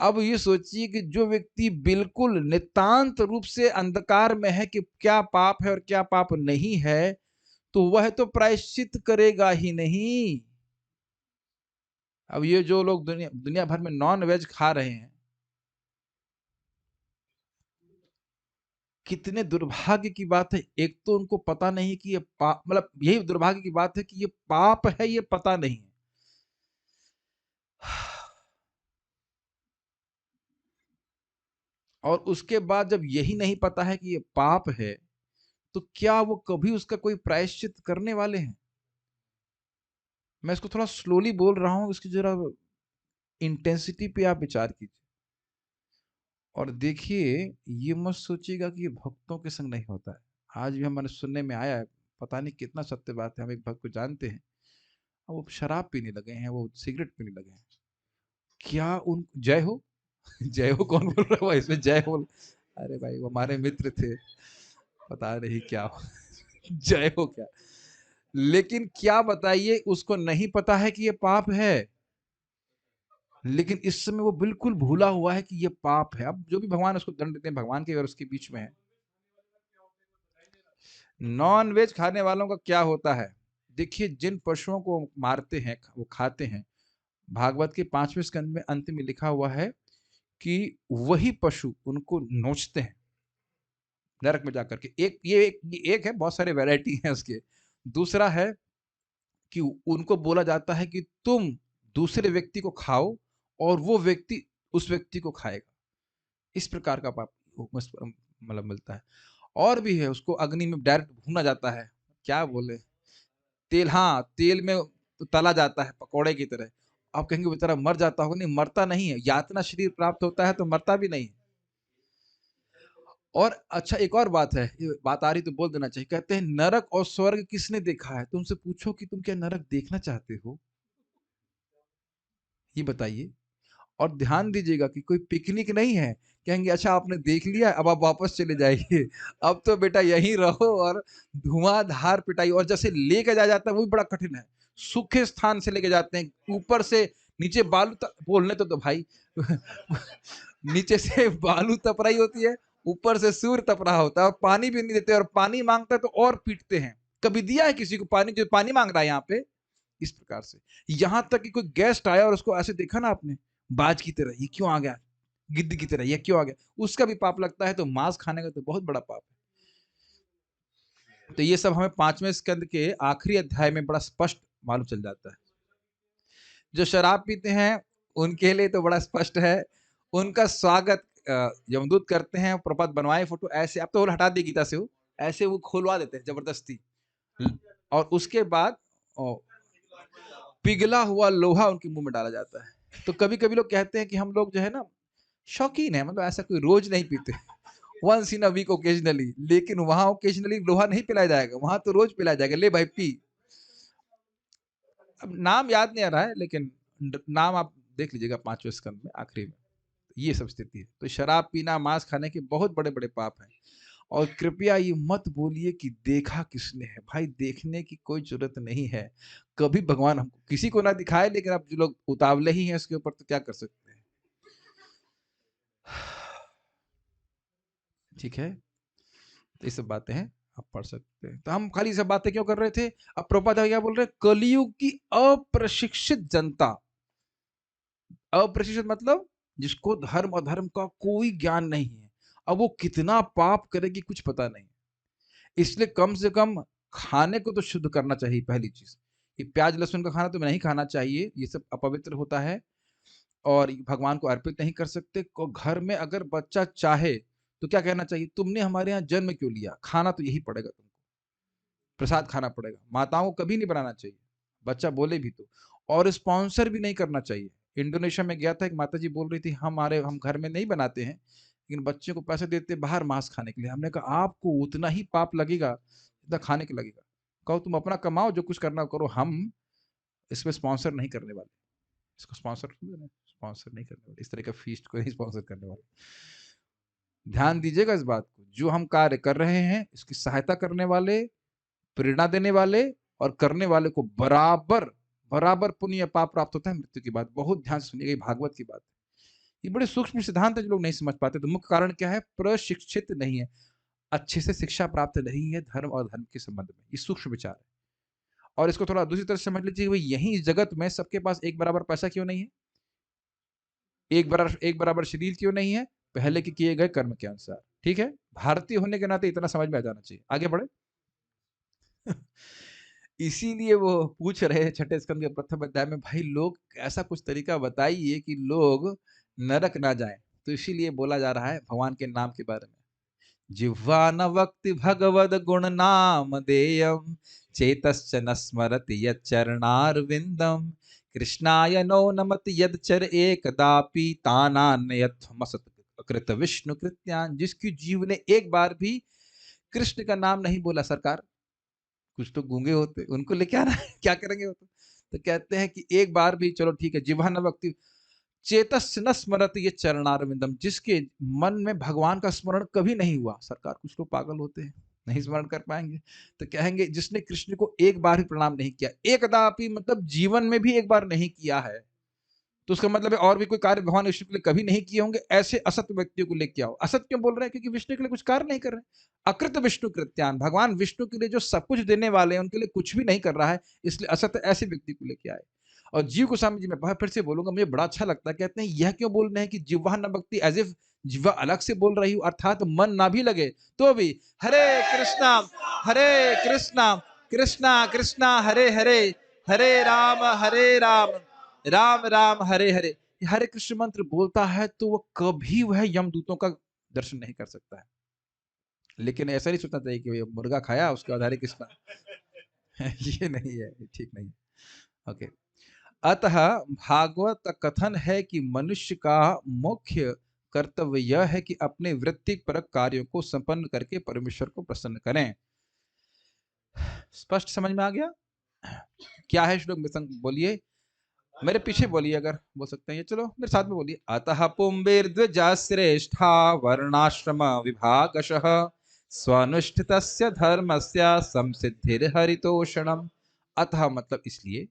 A: अब ये सोचिए कि जो व्यक्ति बिल्कुल नितांत रूप से अंधकार में है कि क्या पाप है और क्या पाप नहीं है, तो वह तो प्रायश्चित करेगा ही नहीं। अब ये जो लोग दुनिया भर में नॉन वेज खा रहे हैं, कितने दुर्भाग्य की बात है। एक तो उनको पता नहीं कि ये पाप, मतलब यही दुर्भाग्य की बात है कि ये पाप है, ये पता नहीं है। और उसके बाद जब यही नहीं पता है कि ये पाप है, तो क्या वो कभी उसका कोई प्रायश्चित करने वाले हैं? मैं इसको थोड़ा स्लोली बोल रहा हूं, इसकी जरा इंटेंसिटी पे आप विचार कीजिए। और देखिए, ये मत सोचिएगा कि ये भक्तों के संग नहीं होता है। आज भी हमारे सुनने में आया है, पता नहीं कितना सत्य बात है। हम एक भक्त को जानते हैं, वो शराब पीने लगे हैं, वो सिगरेट पीने लगे हैं। क्या उन जय हो जय हो कौन बोल रहा है इसमें? जय हो, अरे भाई वो हमारे मित्र थे, पता नहीं क्या हो जय हो क्या। लेकिन क्या बताइए, उसको नहीं पता है कि ये पाप है, लेकिन इस समय वो बिल्कुल भूला हुआ है कि ये पाप है। अब जो भी भगवान उसको दंड देते हैं, भगवान के और उसके बीच में है। नॉन वेज खाने वालों का क्या होता है? देखिए, जिन पशुओं को मारते हैं, वो खाते हैं, भागवत के 5वें स्कंद में अंत में लिखा हुआ है कि वही पशु उनको नोचते हैं नरक में जाकर के। ये एक है, बहुत सारे वैरायटी हैं उसके। दूसरा है कि उनको बोला जाता है कि तुम दूसरे व्यक्ति को खाओ और वो व्यक्ति उस व्यक्ति को खाएगा। इस प्रकार का पाप मतलब मिलता है। और भी है, उसको अग्नि में डायरेक्ट भूना जाता है, क्या बोले, तेल, हाँ, तेल में तला जाता है पकौड़े की तरह। आप कहेंगे बेचारा मर जाता होगा, नहीं मरता नहीं है, यातना शरीर प्राप्त होता है तो मरता भी नहीं है। और अच्छा एक और बात है, ये बात आ रही तो बोल देना चाहिए, कहते हैं नरक और स्वर्ग किसने देखा है? तुमसे पूछो कि तुम क्या नरक देखना चाहते हो, ये बताइए। और ध्यान दीजिएगा कि कोई पिकनिक नहीं है, कहेंगे अच्छा आपने देख लिया अब आप वापस चले जाइए। अब तो बेटा यहीं रहो और धुआंधार पिटाई, और जैसे लेके जाया जाता है वो भी बड़ा कठिन है। सूखे स्थान से लेके जाते हैं, ऊपर से नीचे बालू तक, बोलने तो भाई नीचे से बालू तप रही होती है, ऊपर से सूर्य तप रहा होता है, और पानी भी नहीं देते, और पानी मांगता है तो और पीटते हैं। कभी दिया है किसी को पानी, जो पानी मांग रहा है यहाँ पे? इस प्रकार से, यहां तक कि कोई गेस्ट आया और उसको ऐसे देखा ना आपने, बाज की तरह, ये क्यों आ गया, गिद्ध की तरह ये क्यों आ गया, उसका भी पाप लगता है। तो मांस खाने का तो बहुत बड़ा पाप है। तो ये सब हमें 5वें स्कंद के आखिरी अध्याय में बड़ा स्पष्ट मालूम चल जाता है। जो शराब पीते हैं उनके लिए तो बड़ा स्पष्ट है, उनका स्वागत यमदूत करते हैं। प्रपद बनवाए फोटो ऐसे, अब तो वो हटा दी गीता से, वो ऐसे वो खोलवा देते हैं जबरदस्ती, और उसके बाद पिघला हुआ लोहा उनके मुंह में डाला जाता है। तो कभी कभी लोग कहते हैं कि हम लोग जो है ना शौकीन है, मतलब ऐसा कोई रोज नहीं पीते, once in a week occasionally, लेकिन वहां ओकेजनली लोहा नहीं पिलाया जाएगा, वहां तो रोज पिलाया जाएगा, ले भाई पी। अब नाम याद नहीं आ रहा है, लेकिन नाम आप देख लीजिएगा 5वें स्कंद में आखिरी में, ये सब स्थिति है। तो शराब पीना, मांस खाने के बहुत बड़े बड़े पाप हैं। और कृपया ये मत बोलिए कि देखा किसने है, भाई देखने की कोई जरूरत नहीं है। कभी भगवान हमको किसी को ना दिखाए, लेकिन अब जो लोग उतावले ही हैं उसके ऊपर, तो क्या कर सकते हैं। ठीक है, तो ये सब बातें हैं, आप पढ़ सकते हैं। तो हम खाली सब बातें क्यों कर रहे थे? अब प्रभुपाद क्या बोल रहे हैं, कलयुग की अप्रशिक्षित जनता। अप्रशिक्षित मतलब जिसको धर्म अधर्म का कोई ज्ञान नहीं है, अब वो कितना पाप करेगी कुछ पता नहीं। इसलिए कम से कम खाने को तो शुद्ध करना चाहिए। पहली चीज, ये प्याज लहसुन का खाना तो नहीं खाना चाहिए, ये सब अपवित्र होता है और भगवान को अर्पित नहीं कर सकते। को घर में अगर बच्चा चाहे तो क्या कहना चाहिए, तुमने हमारे यहाँ जन्म क्यों लिया, खाना तो यही पड़ेगा तुमको, प्रसाद खाना पड़ेगा। माताओं को कभी नहीं बनाना चाहिए, बच्चा बोले भी तो। और स्पॉन्सर भी नहीं करना चाहिए। इंडोनेशिया में गया था, एक माता जी बोल रही थी हम घर में नहीं बनाते हैं, लेकिन बच्चे को पैसे देते बाहर मांस खाने के लिए। हमने कहा आपको उतना ही पाप लगेगा जितना खाने के लगेगा। कहो तुम अपना कमाओ, जो कुछ करना करो, हम इसमें स्पॉन्सर नहीं करने वाले। इसको स्पॉन्सर नहीं करने वाले, इस तरह का फीस्ट को नहीं स्पॉन्सर करने वाले। ध्यान दीजिएगा इस बात को, जो हम कार्य कर रहे हैं इसकी सहायता करने वाले, प्रेरणा देने वाले और करने वाले को बराबर बराबर पुण्य या पाप प्राप्त होता है मृत्यु की बात। बहुत ध्यान से सुनिएगा, भागवत की बात है। ये बड़े सूक्ष्म सिद्धांत है जो लोग नहीं समझ पाते। तो मुख्य कारण क्या है, प्रशिक्षित नहीं है, अच्छे से शिक्षा प्राप्त नहीं है धर्म और धर्म के संबंध में। ये सूक्ष्म विचार है। और इसको थोड़ा दूसरी तरह से समझ लीजिए, भाई यही इस जगत में सबके पास एक बराबर पैसा क्यों नहीं है, एक बराबर शरीर क्यों नहीं है, पहले के किए गए कर्म के अनुसार। ठीक है, भारतीय होने के नाते इतना समझ में आ जाना चाहिए। आगे बढ़े। इसीलिए वो पूछ रहे हैं 6ठे स्कंद के प्रथम अध्याय में, भाई लोग ऐसा कुछ तरीका बताइए कि लोग नरक ना जाएं। तो इसीलिए बोला जा रहा है भगवान के नाम के बारे में, जिह्वा न वक्ति भगवद गुण नाम देयम, चेतश्च न स्मरति यच्चरणारविंदम, कृष्णाय नो नमति यदचर एकदापि तानान्यथमसत कृत विष्णु कृत्यान। जिसकी जीव ने एक बार भी कृष्ण का नाम नहीं बोला, सरकार कुछ तो गूंगे होते, उनको लेके आना है, क्या करेंगे वो तो कहते हैं कि एक बार भी, चलो ठीक है, जिह्वा न वक्ति चेतस न स्मरत ये चरणारविंदम, जिसके मन में भगवान का स्मरण कभी नहीं हुआ। सरकार कुछ लोग पागल होते हैं, नहीं स्मरण कर पाएंगे। तो कहेंगे जिसने कृष्ण को एक बार भी प्रणाम नहीं किया, एकदापि मतलब जीवन में भी एक बार नहीं किया है, तो उसका मतलब है और भी कोई कार्य भगवान विष्णु के लिए कभी नहीं किए होंगे। ऐसे असत व्यक्तियों को लेके आओ। असत क्यों बोल रहे हैं, क्योंकि विष्णु के लिए कुछ कार्य नहीं कर रहे हैं। अकृत विष्णु कृत्यान, भगवान विष्णु के लिए जो सब कुछ देने वाले हैं उनके लिए कुछ भी नहीं कर रहा है, इसलिए असत ऐसे व्यक्ति को लेके आए। और जीव गोस्वामी जी, मैं फिर से बोलूंगा, मुझे बड़ा अच्छा लगता है, कहते हैं यह क्यों बोल रहे हैं कि जिह्वा न भक्ति, एज इफ जिह्वा अलग से बोल रही हूं, अर्थात मन ना भी लगे तो भी हरे कृष्णा कृष्णा कृष्णा हरे हरे, हरे राम राम राम हरे हरे, हरे कृष्ण मंत्र बोलता है तो वो कभी वह यमदूतों का दर्शन नहीं कर सकता है। लेकिन ऐसा नहीं सोचना चाहिए कि भई मुर्गा खाया उसके बाद हरे कृष्णा। ये नहीं है, ये ठीक नहीं है। ओके। अतः भागवत कथन है कि मनुष्य का मुख्य कर्तव्य यह है कि अपने वृत्तिपरक कार्यों को संपन्न करके परमेश्वर को प्रसन्न करें। स्पष्ट समझ में आ गया? क्या है श्लोक में बोलिए, मेरे पीछे बोलिए अगर बोल सकते हैं। ये चलो मेरे साथ में बोलिए। अतः पुंबीर्द्विजा श्रेष्ठा वर्णाश्रम विभागशः स्वनुष्ठितस्य धर्मस्य संसिद्धिर्हरितोषणम्। अतः मतलब इसलिए,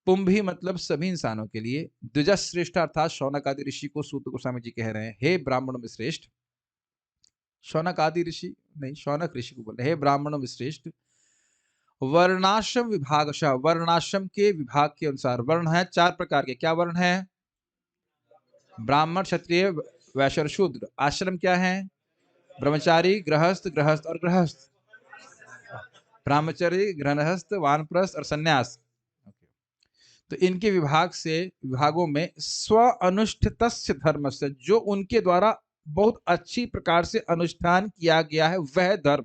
A: पुंभी मतलब सभी इंसानों के लिए, द्विजा श्रेष्ठ अर्थात शौनक आदि ऋषि को सूत गोस्वामी जी कह रहे हैं, हे ब्राह्मणों में श्रेष्ठ। शौनक आदि ऋषि नहीं, शौनक ऋषि को बोल रहे हैं, हे ब्राह्मणों में श्रेष्ठ। वर्णाश्रम विभागशः, वर्णाश्रम के विभाग के अनुसार। वर्ण है 4 प्रकार के। क्या वर्ण है? ब्राह्मण, क्षत्रिय, वैश्य और शूद्र। आश्रम क्या है? ब्रह्मचारी, गृहस्थ, गृहस्थ और गृहस्थ। ब्रह्मचारी, गृहस्थ, वानप्रस्थ और सन्यास। तो इनके विभागों में स्व अनुष्ठितस्य धर्म से, जो उनके द्वारा बहुत अच्छी प्रकार से अनुष्ठान किया गया है वह धर्म,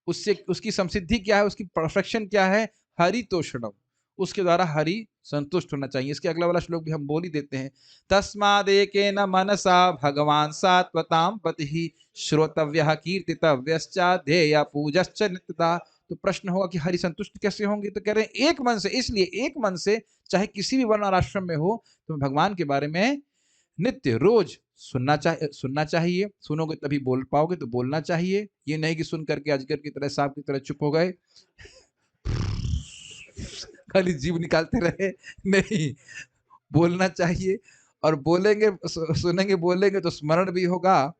A: उससे उसकी संसिद्धि क्या है, उसकी परफेक्शन क्या है? हरितोषणम, उसके द्वारा हरि संतुष्ट होना चाहिए। इसके अगला वाला श्लोक भी हम बोल ही देते हैं। तस्मादेकेन मनसा भगवान सात्वताम पति श्रोतव्यः कीर्तितव्यश्चाध्येय पूजश्च नित्यता। तो प्रश्न होगा कि हरि संतुष्ट कैसे होंगे? तो कह रहे हैं एक मन से। इसलिए एक मन से चाहे किसी भी वर्ण और आश्रम में हो, तो भगवान के बारे में नित्य रोज सुनना चाहिए। सुनोगे तभी बोल पाओगे, तो बोलना चाहिए। ये नहीं कि सुन करके अजगर की तरह, सांप की तरह चुप हो गए, खाली जीव निकालते रहे। नहीं, बोलना चाहिए। और बोलेंगे, सुनेंगे, बोलेंगे तो स्मरण भी होगा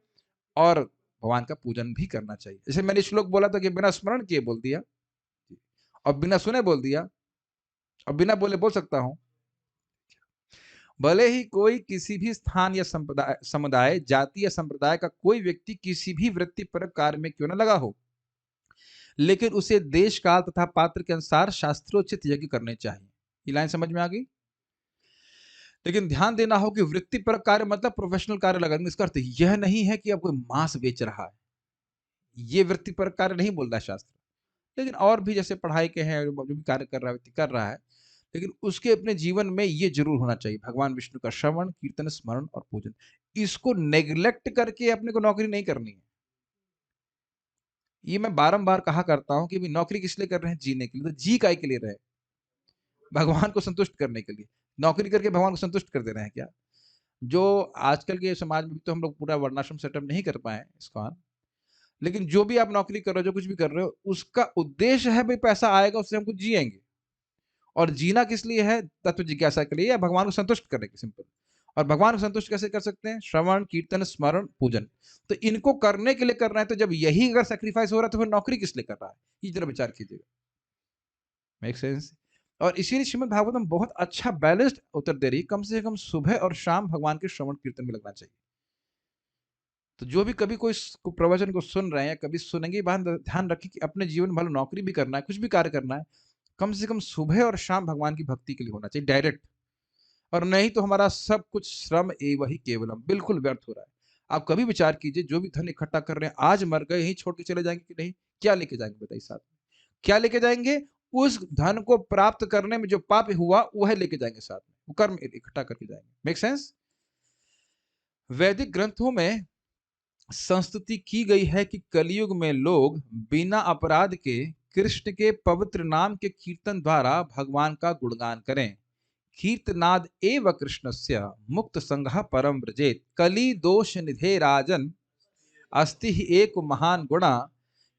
A: और भगवान का पूजन भी करना चाहिए। जैसे मैंने श्लोक बोला था कि बिना स्मरण किए बोल दिया और बिना सुने बोल दिया और बिना बोले बोल सकता हूं। भले ही कोई किसी भी स्थान या संप्रदाय, समुदाय, जाति या संप्रदाय का कोई व्यक्ति किसी भी वृत्तिपरक कार्य में क्यों न लगा हो, लेकिन उसे देश काल तथा पात्र के अनुसार शास्त्रोचित यज्ञ करने चाहिए। ये लाइन समझ में आ गई? लेकिन ध्यान देना हो कि वृत्तिपरक कार्य मतलब प्रोफेशनल कार्य लगाने, इसका अर्थ यह नहीं है कि अब कोई मांस बेच रहा है। ये वृत्तिपरक कार्य नहीं बोल रहा है शास्त्र। लेकिन और भी जैसे पढ़ाई के हैं, जो भी कार्य कर रहा है व्यक्ति कर रहा है, लेकिन उसके अपने जीवन में ये जरूर होना चाहिए, भगवान विष्णु का श्रवण, कीर्तन, स्मरण और पूजन। इसको नेग्लेक्ट करके अपने को नौकरी नहीं करनी है। ये मैं बारंबार कहा करता हूं कि भी नौकरी किस लिए कर रहे हैं? जीने के लिए। तो जी काय के लिए रहे? भगवान को संतुष्ट करने के लिए। नौकरी करके भगवान को संतुष्ट कर दे रहे हैं क्या? जो आजकल के समाज में भी तो हम लोग पूरा वर्णाश्रम सेटअप नहीं कर पाए इसको, लेकिन जो भी आप नौकरी कर रहे हो, जो कुछ भी कर रहे हो, उसका उद्देश्य है भाई पैसा आएगा, उससे हम कुछ जिएंगे। और जीना किस लिए है? तत्व जिज्ञासा के लिए या भगवान को संतुष्ट करने के, सिंपल। और भगवान को संतुष्ट कैसे कर सकते हैं? श्रवण, कीर्तन, स्मरण, पूजन। तो इनको करने के लिए कर रहे हैं। तो जब यही अगर सेक्रीफाइस हो रहा है तो फिर नौकरी किस लिए कर रहा है? ये जरा विचार कीजिएगा। Make sense? और इसीलिए श्रीमद भागवतम बहुत अच्छा बैलेंस्ड उत्तर दे रही है। कम से कम सुबह और शाम भगवान के श्रवण कीर्तन में लगना चाहिए। तो जो भी कभी कोई प्रवचन को सुन रहे हैं या कभी सुनेंगे, ध्यान रखें कि अपने जीवन में नौकरी भी करना है, कुछ भी कार्य करना है, कम से कम सुबह और शाम भगवान की भक्ति के लिए होना चाहिए, डायरेक्ट। और नहीं तो हमारा सब कुछ श्रम एवं ही केवलम, बिल्कुल व्यर्थ हो रहा है। आप कभी विचार कीजिए, जो भी धन इकट्ठा कर रहे हैं, आज मर गए यहीं छोड़ के चले जाएंगे कि नहीं? क्या लेके जाएंगे बताइए साथ में? क्या लेके जाएंगे? उस धन को प्राप्त करने में जो पाप हुआ वह लेके जाएंगे साथ में, वो कर्म इकट्ठा करके जाएंगे। Make sense? वैदिक ग्रंथों में संस्तुति की गई है कि कलयुग में लोग बिना अपराध के कृष्ण के पवित्र नाम के कीर्तन द्वारा भगवान का गुणगान करें। कीर्तनाद एव कृष्णस्य मुक्त संघ परम व्रजेत कली दोष निधे राजन अस्ति ही एक महान गुणा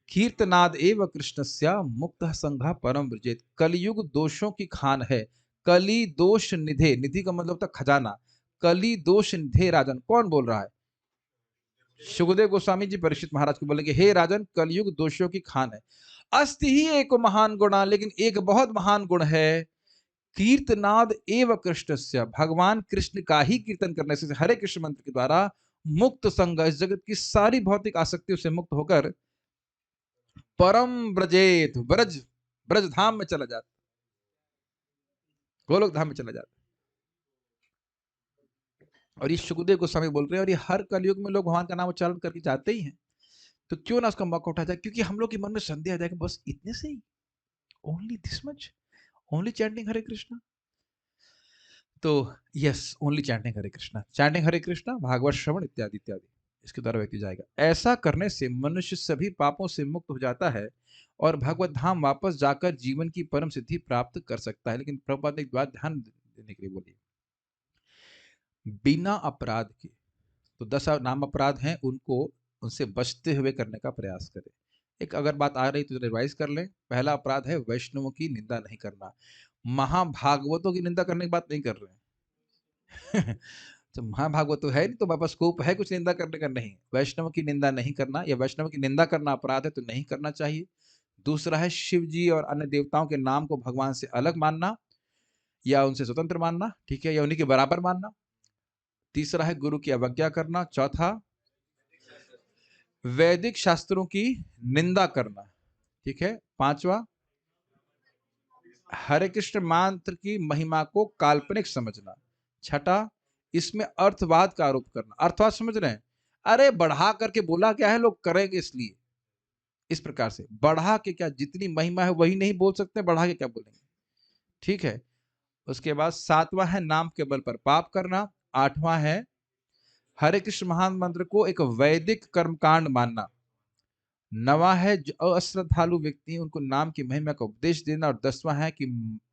A: कीर्तनाद एव कृष्णस्य मुक्त संघ परम व्रजेत। कलयुग दोषों की खान है। कली दोष निधे, निधि का मतलब था खजाना। कली दोष निधे राजन, कौन बोल रहा है? सुखदेव गोस्वामी जी परीक्षित महाराज को बोले कि हे राजन, कलयुग दोषियों की खान है। अस्ति ही एक महान गुणा, लेकिन एक बहुत महान गुण है। कीर्तनाद एव कृष्णस्य, भगवान कृष्ण का ही कीर्तन करने से, हरे कृष्ण मंत्र के द्वारा मुक्त संग, इस जगत की सारी भौतिक आसक्तियों से मुक्त होकर परम ब्रजेत, ब्रज, ब्रज धाम में चला जाता, गोलोक धाम में चला जाता। और ये सुखदेव गोस्वामी बोल रहे हैं, और ये हर कलयुग में लोग भगवान का नाम उच्चारण करके जाते ही हैं। तो क्यों ना उसका मौका उठाया जाए, क्योंकि हम लोग के मन में संदेह आ जाएगा, बस इतने से ही, only this much, only chanting Hare Krishna. तो yes, only chanting Hare Krishna, chanting Hare Krishna, Bhagavat श्रवण इत्यादि इत्यादि, इसके द्वारा व्यक्ति जाएगा। ऐसा करने से मनुष्य सभी पापों से मुक्त हो जाता है और भगवत धाम वापस जाकर जीवन की परम सिद्धि प्राप्त कर सकता है। लेकिन प्रभुपाद ने एक बात ध्यान देने के लिए बोली, बिना अपराध के, तो 10 नाम अपराध हैं, उनको उनसे बचते हुए करने का प्रयास करें। एक अगर बात आ रही तो रिवाइज कर लें। पहला अपराध है वैष्णवों की निंदा नहीं करना। महाभागवतों की निंदा करने की बात नहीं कर रहे हैं। तो महाभागवत तो है नहीं, तो वापस स्कोप है कुछ निंदा करने का? नहीं। वैष्णव की निंदा नहीं करना, या वैष्णव की निंदा करना अपराध है तो नहीं करना चाहिए। दूसरा है शिव जी और अन्य देवताओं के नाम को भगवान से अलग मानना या उनसे स्वतंत्र मानना, ठीक है, या उन्हीं के बराबर मानना। तीसरा है गुरु की अवज्ञा करना। चौथा, वैदिक शास्त्रों की निंदा करना, ठीक है। पांचवा, हरे कृष्ण मंत्र की महिमा को काल्पनिक समझना। छठा, इसमें अर्थवाद का आरोप करना। अर्थवाद समझ रहे हैं? अरे बढ़ा करके बोला क्या है, लोग करेंगे इसलिए, इस प्रकार से बढ़ा के, क्या जितनी महिमा है वही नहीं बोल सकते, बढ़ा के क्या बोलेंगे, ठीक है। उसके बाद सातवां है नाम के बल पर पाप करना। आठवां है हरे कृष्ण महान मंत्र को एक वैदिक कर्मकांड मानना। नवा है जो अश्रद्धालु व्यक्ति हैं उनको नाम की महिमा का उपदेश देना। और 10वां है कि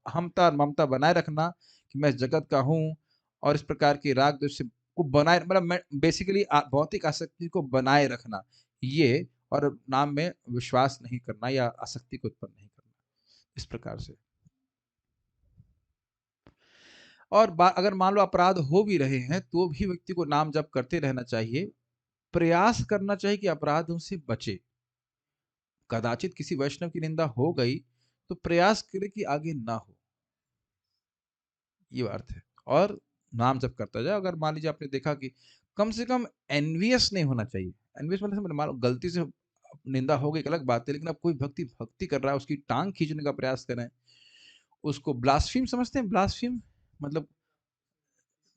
A: हमता और ममता बनाए रखना, कि मैं जगत का हूँ, और इस प्रकार की राग द्वेष को बनाए, मतलब बेसिकली भौतिक आसक्ति को बनाए रखना ये, और नाम में विश्वास नहीं करना या आसक्ति को उत्पन्न नहीं करना, इस प्रकार से। और अगर मान लो अपराध हो भी रहे हैं तो भी व्यक्ति को नाम जप करते रहना चाहिए, प्रयास करना चाहिए कि अपराधों से बचे। कदाचित किसी वैष्णव की निंदा हो गई तो प्रयास करे कि आगे ना हो, ये अर्थ है। और नाम जप करता जाए। अगर मान लीजिए आपने देखा कि कम से कम एनवियस नहीं होना चाहिए। एनवियस मतलब मान लो गलती से निंदा हो गई, एक अलग बात है, लेकिन अब कोई भक्ति कर रहा है, उसकी टांग खींचने का प्रयास करें, उसको ब्लास्फीम समझते हैं? ब्लास्फीम मतलब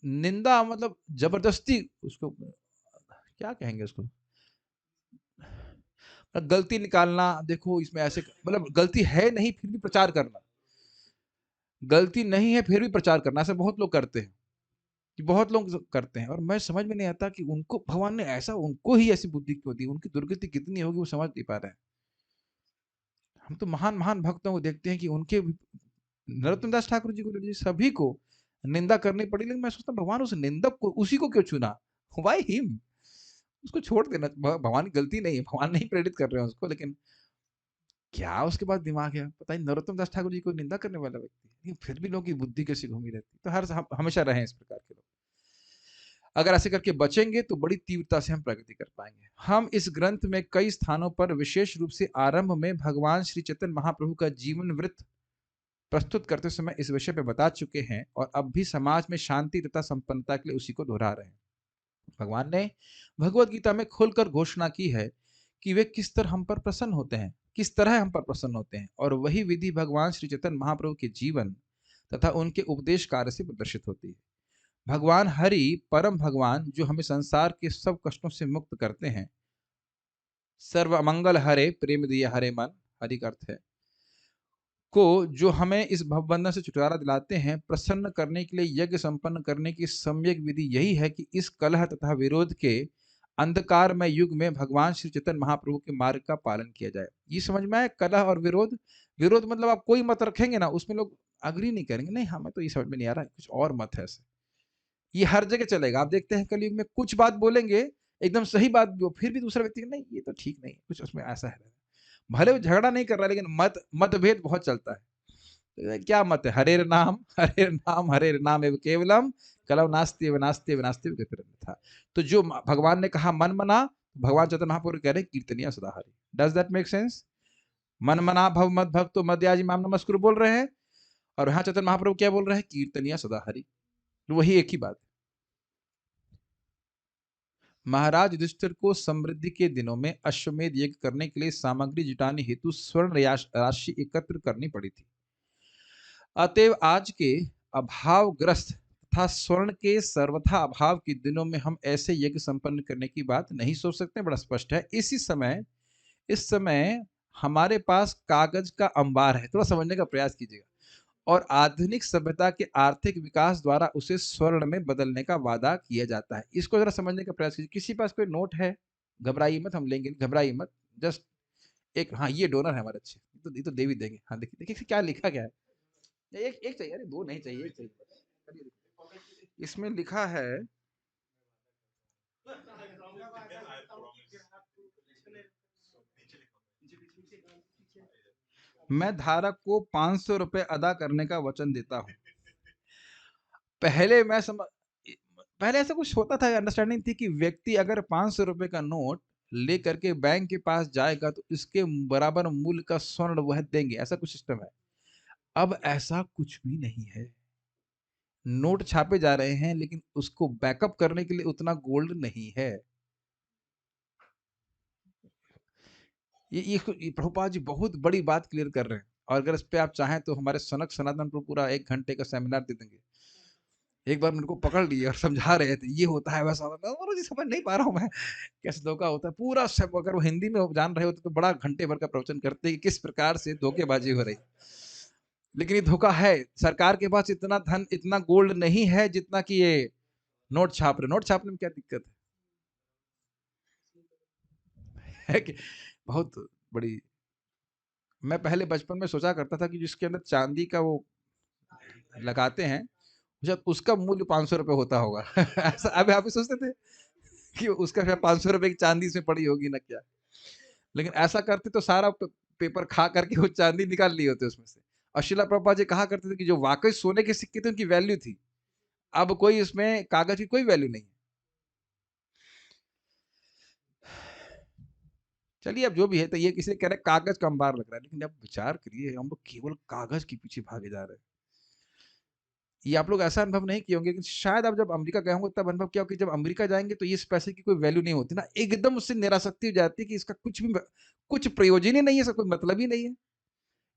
A: निंदा, मतलब जबरदस्ती उसको, क्या कहेंगे उसको, गलती निकालना। देखो इसमें ऐसे, मतलब गलती है नहीं फिर भी प्रचार करना, गलती नहीं है फिर भी प्रचार करना, ऐसे बहुत लोग करते हैं, कि बहुत लोग करते हैं। और मैं समझ में नहीं आता कि उनको भगवान ने ऐसा, उनको ही ऐसी बुद्धि क्यों दी, उनकी दुर्गति कितनी होगी वो समझ नहीं पा रहे हैं। हम तो महान महान भक्तों को देखते हैं कि उनके, नरोत्तम दास ठाकुर जी को जी सभी को निंदा करनी पड़ी, लेकिन मैं सोचता भगवान उस निंदक को, उसी को क्यों चुना? Why him? उसको छोड़ देना, भगवान की गलती नहीं है, भगवान नहीं प्रेरित कर रहे हैं उसको, लेकिन क्या उसके पास दिमाग है, पता नहीं, नरोत्तम दास ठाकुर जी को निंदा करने वाला व्यक्ति, लेकिन फिर भी लोगों की बुद्धि कैसी घूमी रहती। तो हमेशा रहे इस प्रकार के लोग। अगर ऐसे करके बचेंगे तो बड़ी तीव्रता से हम प्रगति कर पाएंगे। हम इस ग्रंथ में कई स्थानों पर विशेष रूप से आरंभ में भगवान श्री चैतन्य महाप्रभु का जीवन वृत्त प्रस्तुत करते समय इस विषय पर बता चुके हैं, और अब भी समाज में शांति तथा संपन्नता के लिए उसी को दोहरा रहे हैं। भगवान ने भगवत गीता में खुलकर घोषणा की है कि वे किस तरह हम पर प्रसन्न होते हैं, किस तरह हम पर प्रसन्न होते हैं, और वही विधि भगवान श्री चैतन्य महाप्रभु के जीवन तथा उनके उपदेश कार्य से प्रदर्शित होती है। भगवान हरि, परम भगवान, जो हमें संसार के सब कष्टों से मुक्त करते हैं, सर्व मंगल हरे प्रेम दिया हरे मन, हरि का अर्थ है, को जो हमें इस भवबंधन से छुटकारा दिलाते हैं, प्रसन्न करने के लिए यज्ञ संपन्न करने की सम्यक विधि यही है कि इस कलह तथा विरोध के अंधकारमय युग में भगवान श्री चैतन्य महाप्रभु के मार्ग का पालन किया जाए। ये समझ में आए? कलह और विरोध, विरोध मतलब आप कोई मत रखेंगे ना, उसमें लोग अग्री नहीं करेंगे, नहीं हमें तो ये समझ में नहीं आ रहा है, कुछ और मत है ऐसे। ये हर जगह चलेगा। आप देखते हैं कलयुग में कुछ बात बोलेंगे, एकदम सही बात, फिर भी दूसरा व्यक्ति नहीं ये तो ठीक नहीं, कुछ उसमें ऐसा है। भले वो झगड़ा नहीं कर रहा, लेकिन मतभेद बहुत चलता है। तो क्या मत है? हरेर नाम हरेर नाम हरेर नाम एवं केवलम, कलव नास्ति एवं नास्ति एवं नास्ति था। तो जो भगवान ने कहा मन मना, भगवान चैतन्य महाप्रभु कह रहे कीर्तनिया सदा Hari. Does that make sense? मन मना भव मद भक्तो मध्याजी माम नमस्कुरु बोल रहे हैं, और यहाँ चैतन्य महाप्रभु क्या बोल रहे हैं? कीर्तनिया सदा हरि। वही एक ही बात है। महाराज युधिष्ठिर को समृद्धि के दिनों में अश्वमेध यज्ञ करने के लिए सामग्री जुटाने हेतु स्वर्ण राशि एकत्र करनी पड़ी थी। अतएव आज के अभावग्रस्त तथा स्वर्ण के सर्वथा अभाव के दिनों में हम ऐसे यज्ञ संपन्न करने की बात नहीं सोच सकते। बड़ा स्पष्ट है। इस समय हमारे पास कागज का अंबार है। थोड़ा समझने का प्रयास कीजिएगा। और आधुनिक सभ्यता के आर्थिक विकास द्वारा उसे स्वर्ण में बदलने का वादा किया जाता है। इसको जरा समझने का प्रयास कीजिए। किसी पास कोई नोट है? घबराइए मत, हम लेंगे, घबराइए मत। जस्ट एक, हाँ ये डोनर है हमारे अच्छे, ये तो देवी देंगे। हाँ देखिए देखिए क्या लिखा गया है। एक एक चाहिए, अरे दो नहीं चाहिए, एक चाहिए। इसमें लिखा है, मैं धारक को 500 रुपए अदा करने का वचन देता हूँ। पहले मैं समझ पहले ऐसा कुछ होता था, अंडरस्टैंडिंग थी कि व्यक्ति अगर 500 रुपए का नोट लेकर के बैंक के पास जाएगा तो इसके बराबर मूल्य का स्वर्ण वह देंगे, ऐसा कुछ सिस्टम है। अब ऐसा कुछ भी नहीं है। नोट छापे जा रहे हैं लेकिन उसको बैकअप करने के लिए उतना गोल्ड नहीं है। ये प्रभुपाद जी बहुत बड़ी बात क्लियर कर रहे हैं। और अगर इस पे आप चाहें तो हमारे सनक सनातन पर पूरा 1 घंटे का सेमिनार दे देंगे। एक बार मेरे को पकड़ लिए और समझा रहे थे, ये होता है वैसा होता है। और जी समझ नहीं पा रहा हूँ मैं, कैसे धोखा होता है पूरा सब। अगर वो हिंदी में जान रहे होते तो बड़ा घंटे भर का प्रवचन करते कि किस प्रकार से धोखेबाजी हो रही। लेकिन ये धोखा है। सरकार के पास इतना धन, इतना गोल्ड नहीं है जितना कि ये नोट छाप रहे। नोट छापने में क्या दिक्कत है कि बहुत बड़ी। मैं पहले बचपन में सोचा करता था कि जिसके अंदर चांदी का वो लगाते हैं, शायद उसका मूल्य 500 रुपए होता होगा। ऐसा अब आप भी सोचते थे कि उसका शायद 500 रुपए की चांदी इसमें पड़ी होगी ना क्या। लेकिन ऐसा करते तो सारा पेपर खा करके वो चांदी निकाल लिए होते उसमें से। और शिला प्रभुपाद जी कहा करते थे कि जो वाकई सोने के सिक्के थे उनकी वैल्यू थी। अब कोई इसमें कागज की कोई वैल्यू नहीं। चलिए अब जो भी है, तो ये किसी कह रहे कागज का अंबार लग रहा है, लेकिन अब विचार करिए, हम लोग केवल कागज के पीछे भागे जा रहे हैं। ये आप लोग ऐसा अनुभव नहीं किए होंगे, लेकिन शायद आप जब अमेरिका गए होंगे तब अनुभव किया होगा कि जब अमेरिका जाएंगे तो इस पैसे की कोई वैल्यू नहीं होती ना, एकदम उससे निरासक्ति हो जाती है कि इसका कुछ प्रयोजन ही नहीं है, इसका कोई मतलब ही नहीं है।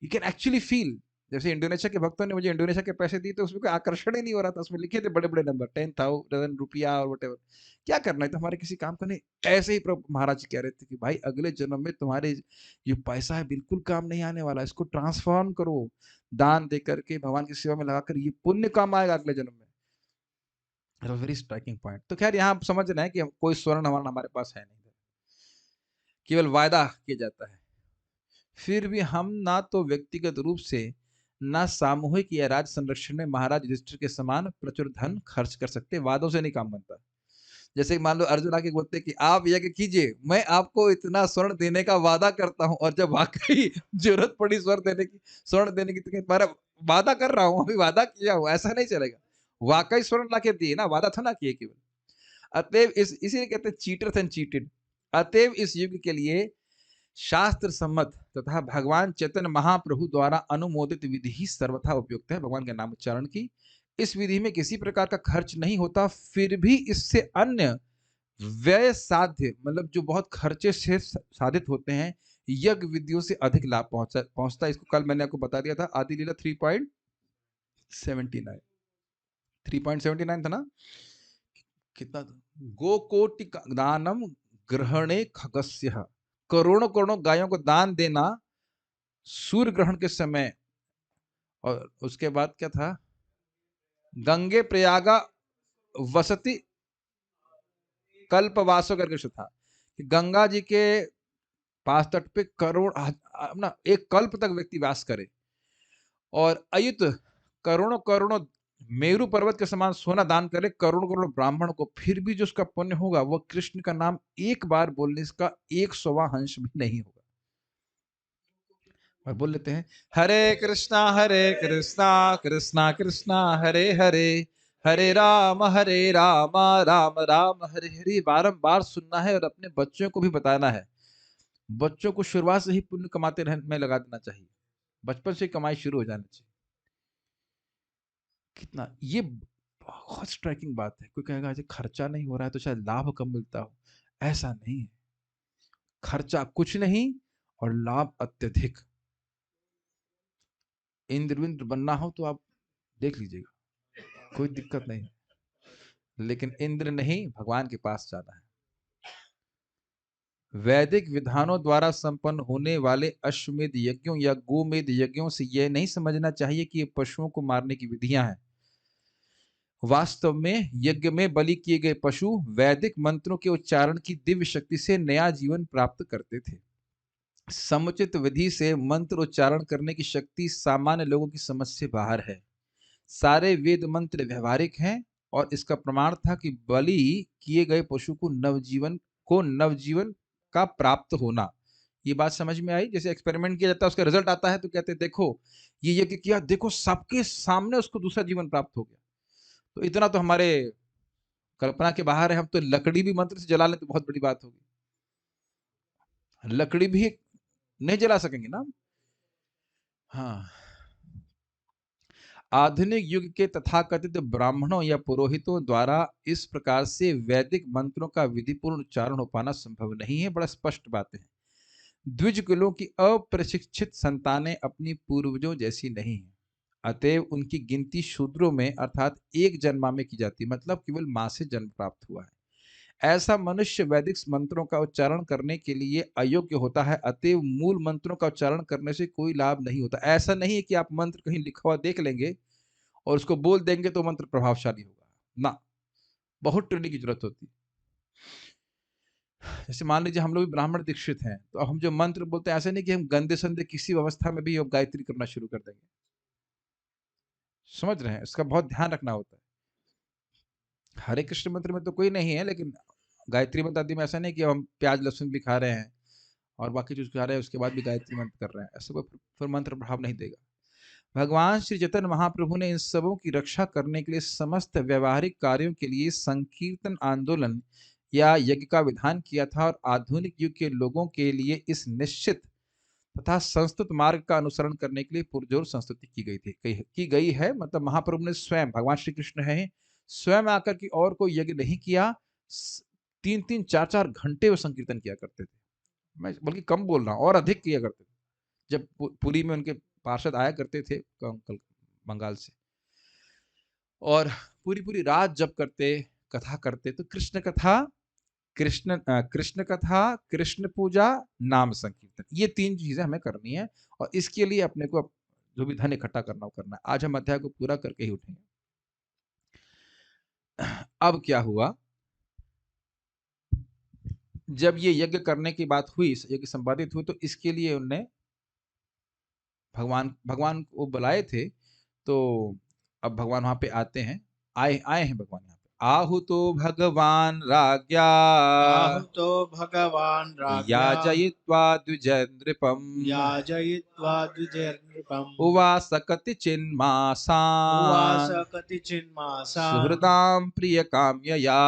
A: You can actually feel. जैसे इंडोनेशिया के भक्तों ने मुझे इंडोनेशिया के पैसे दिए तो उसमें कोई आकर्षण ही नहीं हो रहा था। उसमें लिखे थे बड़े बड़े नंबर, 10,000 रुपया और वट। क्या करना है तो हमारे किसी काम का नहीं। ऐसे ही प्रभु महाराज जी कह रहे थे कि भाई अगले जन्म में तुम्हारे ये पैसा है बिल्कुल काम नहीं आने वाला, इसको ट्रांसफॉर्म करो, दान दे करके भगवान की सेवा में लगाकर ये पुण्य काम आएगा अगले जन्म में। Very striking point. तो खैर यहाँ समझ रहे हैं कि कोई स्वर्ण हमारे पास है नहीं, केवल वायदा किया जाता है। फिर भी हम ना तो व्यक्तिगत रूप से ना सामूहिक या राज्य संरक्षण में महाराज युधिष्ठिर के समान प्रचुर धन खर्च कर सकते। वादों से नहीं काम बनता। जैसे मान लो अर्जुन आके बोलते कि आप यज्ञ कीजिए, मैं आपको इतना स्वर्ण देने का वादा करता हूं, और जब वाकई जरूरत पड़ी स्वर्ण देने की तो तुम्हारा वादा कर रहा हूं, अभी वादा किया हूं, ऐसा नहीं चलेगा। वाकई स्वर्ण ला के दिए ना, वादा था ना किए केवल। अतएव इसीलिए कहते हैं चीटर्स एंड चीटेड। अतएव इस युग के लिए शास्त्र सम्मत तथा भगवान चैतन्य महाप्रभु द्वारा अनुमोदित विधि ही सर्वथा उपयुक्त है। भगवान के नाम उच्चारण की इस विधि में किसी प्रकार का खर्च नहीं होता, फिर भी इससे अन्य व्यय साध्य, मतलब जो बहुत खर्चे से साधित होते हैं, यज्ञ विधियों से अधिक लाभ पहुंचता है। इसको कल मैंने आपको बता दिया था, आदि लीला 3.79 3.79 था ना। कितना? गोकोटि दानम ग्रहणे खगस्य, करोड़ों करोड़ों गायों को दान देना सूर्य ग्रहण के समय। और उसके बाद क्या था? गंगे प्रयागा वसति कल्पवासो करके था कि गंगा जी के पास तट पे करोड़ अपना एक कल्प तक व्यक्ति वास करे, और अयुत करोड़ों करोड़ों मेरु पर्वत के समान सोना दान करे करोड़ करोड़ ब्राह्मण को, फिर भी जो उसका पुण्य होगा वह कृष्ण का नाम एक बार बोलने का 100वां अंश भी नहीं होगा। और बोल लेते हैं हरे कृष्णा कृष्णा कृष्णा हरे हरे, हरे राम राम राम हरे हरे। बारंबार सुनना है और अपने बच्चों को भी बताना है। बच्चों को शुरुआत से ही पुण्य कमाते रहने में लगा देना चाहिए, बचपन से कमाई शुरू हो जानी चाहिए। कितना ये बहुत स्ट्राइकिंग बात है। कोई कहेगा खर्चा नहीं हो रहा है तो शायद लाभ कम मिलता हो, ऐसा नहीं है। खर्चा कुछ नहीं और लाभ अत्यधिक। इंद्रविंद्र बनना हो तो आप देख लीजिएगा, कोई दिक्कत नहीं, लेकिन इंद्र नहीं, भगवान के पास जाना है। वैदिक विधानों द्वारा संपन्न होने वाले अश्वमेध यज्ञों या गोमेध यज्ञों से यह नहीं समझना चाहिए कि ये पशुओं को मारने की विधियां हैं। वास्तव में यज्ञ में बलि किए गए पशु वैदिक मंत्रों के उच्चारण की दिव्य शक्ति से नया जीवन प्राप्त करते थे। समुचित विधि से मंत्र उच्चारण करने की शक्ति सामान्य लोगों की समझ से बाहर है। सारे वेद मंत्र व्यवहारिक हैं और इसका प्रमाण था कि बलि किए गए पशु को नवजीवन का प्राप्त होना। ये बात समझ में आई? जैसे एक्सपेरिमेंट किया जाता है, उसका रिजल्ट आता है तो कहते हैं देखो ये यज्ञ किया, देखो सबके सामने उसको दूसरा जीवन प्राप्त हो गया। तो इतना तो हमारे कल्पना के बाहर है। हम तो लकड़ी भी मंत्र से जला लें तो बहुत बड़ी बात होगी, लकड़ी भी नहीं जला सकेंगे ना। हाँ, आधुनिक युग के तथाकथित ब्राह्मणों या पुरोहितों द्वारा इस प्रकार से वैदिक मंत्रों का विधिपूर्ण उच्चारण हो पाना संभव नहीं है। बड़ा स्पष्ट बातें हैं। द्विज कुलों की अप्रशिक्षित संतानें अपनी पूर्वजों जैसी नहीं है, अतएव उनकी गिनती शूद्रों में अर्थात एक जन्मा में की जाती, मतलब केवल मां से जन्म प्राप्त हुआ है। ऐसा मनुष्य वैदिक मंत्रों का उच्चारण करने के लिए अयोग्य होता है, अतएव मूल मंत्रों का उच्चारण करने से कोई लाभ नहीं होता। ऐसा नहीं है कि आप मंत्र कहीं लिखा हुआ देख लेंगे और उसको बोल देंगे तो मंत्र प्रभावशाली होगा ना, बहुत ट्रेनिंग की जरूरत होती है। जैसे मान लीजिए हम लोग भी ब्राह्मण दीक्षित हैं, तो अब हम जो मंत्र बोलते हैं, ऐसे नहीं कि हम गंदे संदे किसी अवस्था में भी अब गायत्री करना शुरू कर देंगे। समझ रहे हैं? इसका बहुत ध्यान रखना होता है। हरे कृष्ण मंत्र में तो कोई नहीं है, लेकिन गायत्री मंत्र आदि में ऐसा नहीं कि हम प्याज लहसुन भी खा रहे हैं और बाकी चीज खा रहे हैं उसके बाद भी गायत्री मंत्र कर रहे हैं, ऐसा कोई फिर मंत्र प्रभाव नहीं देगा। भगवान श्री चैतन्य महाप्रभु ने इन सबों की रक्षा करने के लिए समस्त व्यवहारिक कार्यों के लिए संकीर्तन आंदोलन या यज्ञ का विधान किया था और आधुनिक युग के लोगों के लिए इस निश्चित तथा संस्तुत मार्ग का अनुसरण करने के लिए पुरजोर संस्तुति की गई है। मतलब महाप्रभु ने स्वयं, भगवान श्री कृष्ण है, स्वयं आकर के और कोई यज्ञ नहीं किया। 3-3 4-4 घंटे वो संकीर्तन किया करते थे। मैं बल्कि कम बोल रहा हूँ, और अधिक किया करते थे। जब पुरी में उनके पार्षद आया करते थे बंगाल से, और पूरी पूरी रात जब करते, कथा करते, तो कृष्ण कथा, कृष्ण पूजा, नाम संकीर्तन, ये 3 चीजें हमें करनी है और इसके लिए अपने को जो भी धन इकट्ठा करना करना है। आज हम अध्याय को पूरा करके ही उठेंगे। अब क्या हुआ, जब ये यज्ञ करने की बात हुई, यज्ञ संपादित हुई, तो इसके लिए उनने भगवान को बुलाए थे। तो अब भगवान वहां पे आते हैं, आए हैं भगवान यहाँ पे। आहुतो भगवान राज्ञा,
B: आहुतो भगवान् राज्ञा,
A: याजयित्वा द्विजनृपम्,
B: याजयित्वा द्विजनृपम्,
A: उवास कतिचिन्मासान्,
B: उवास कतिचिन्मासान्,
A: सुहृदां प्रियकाम्यया।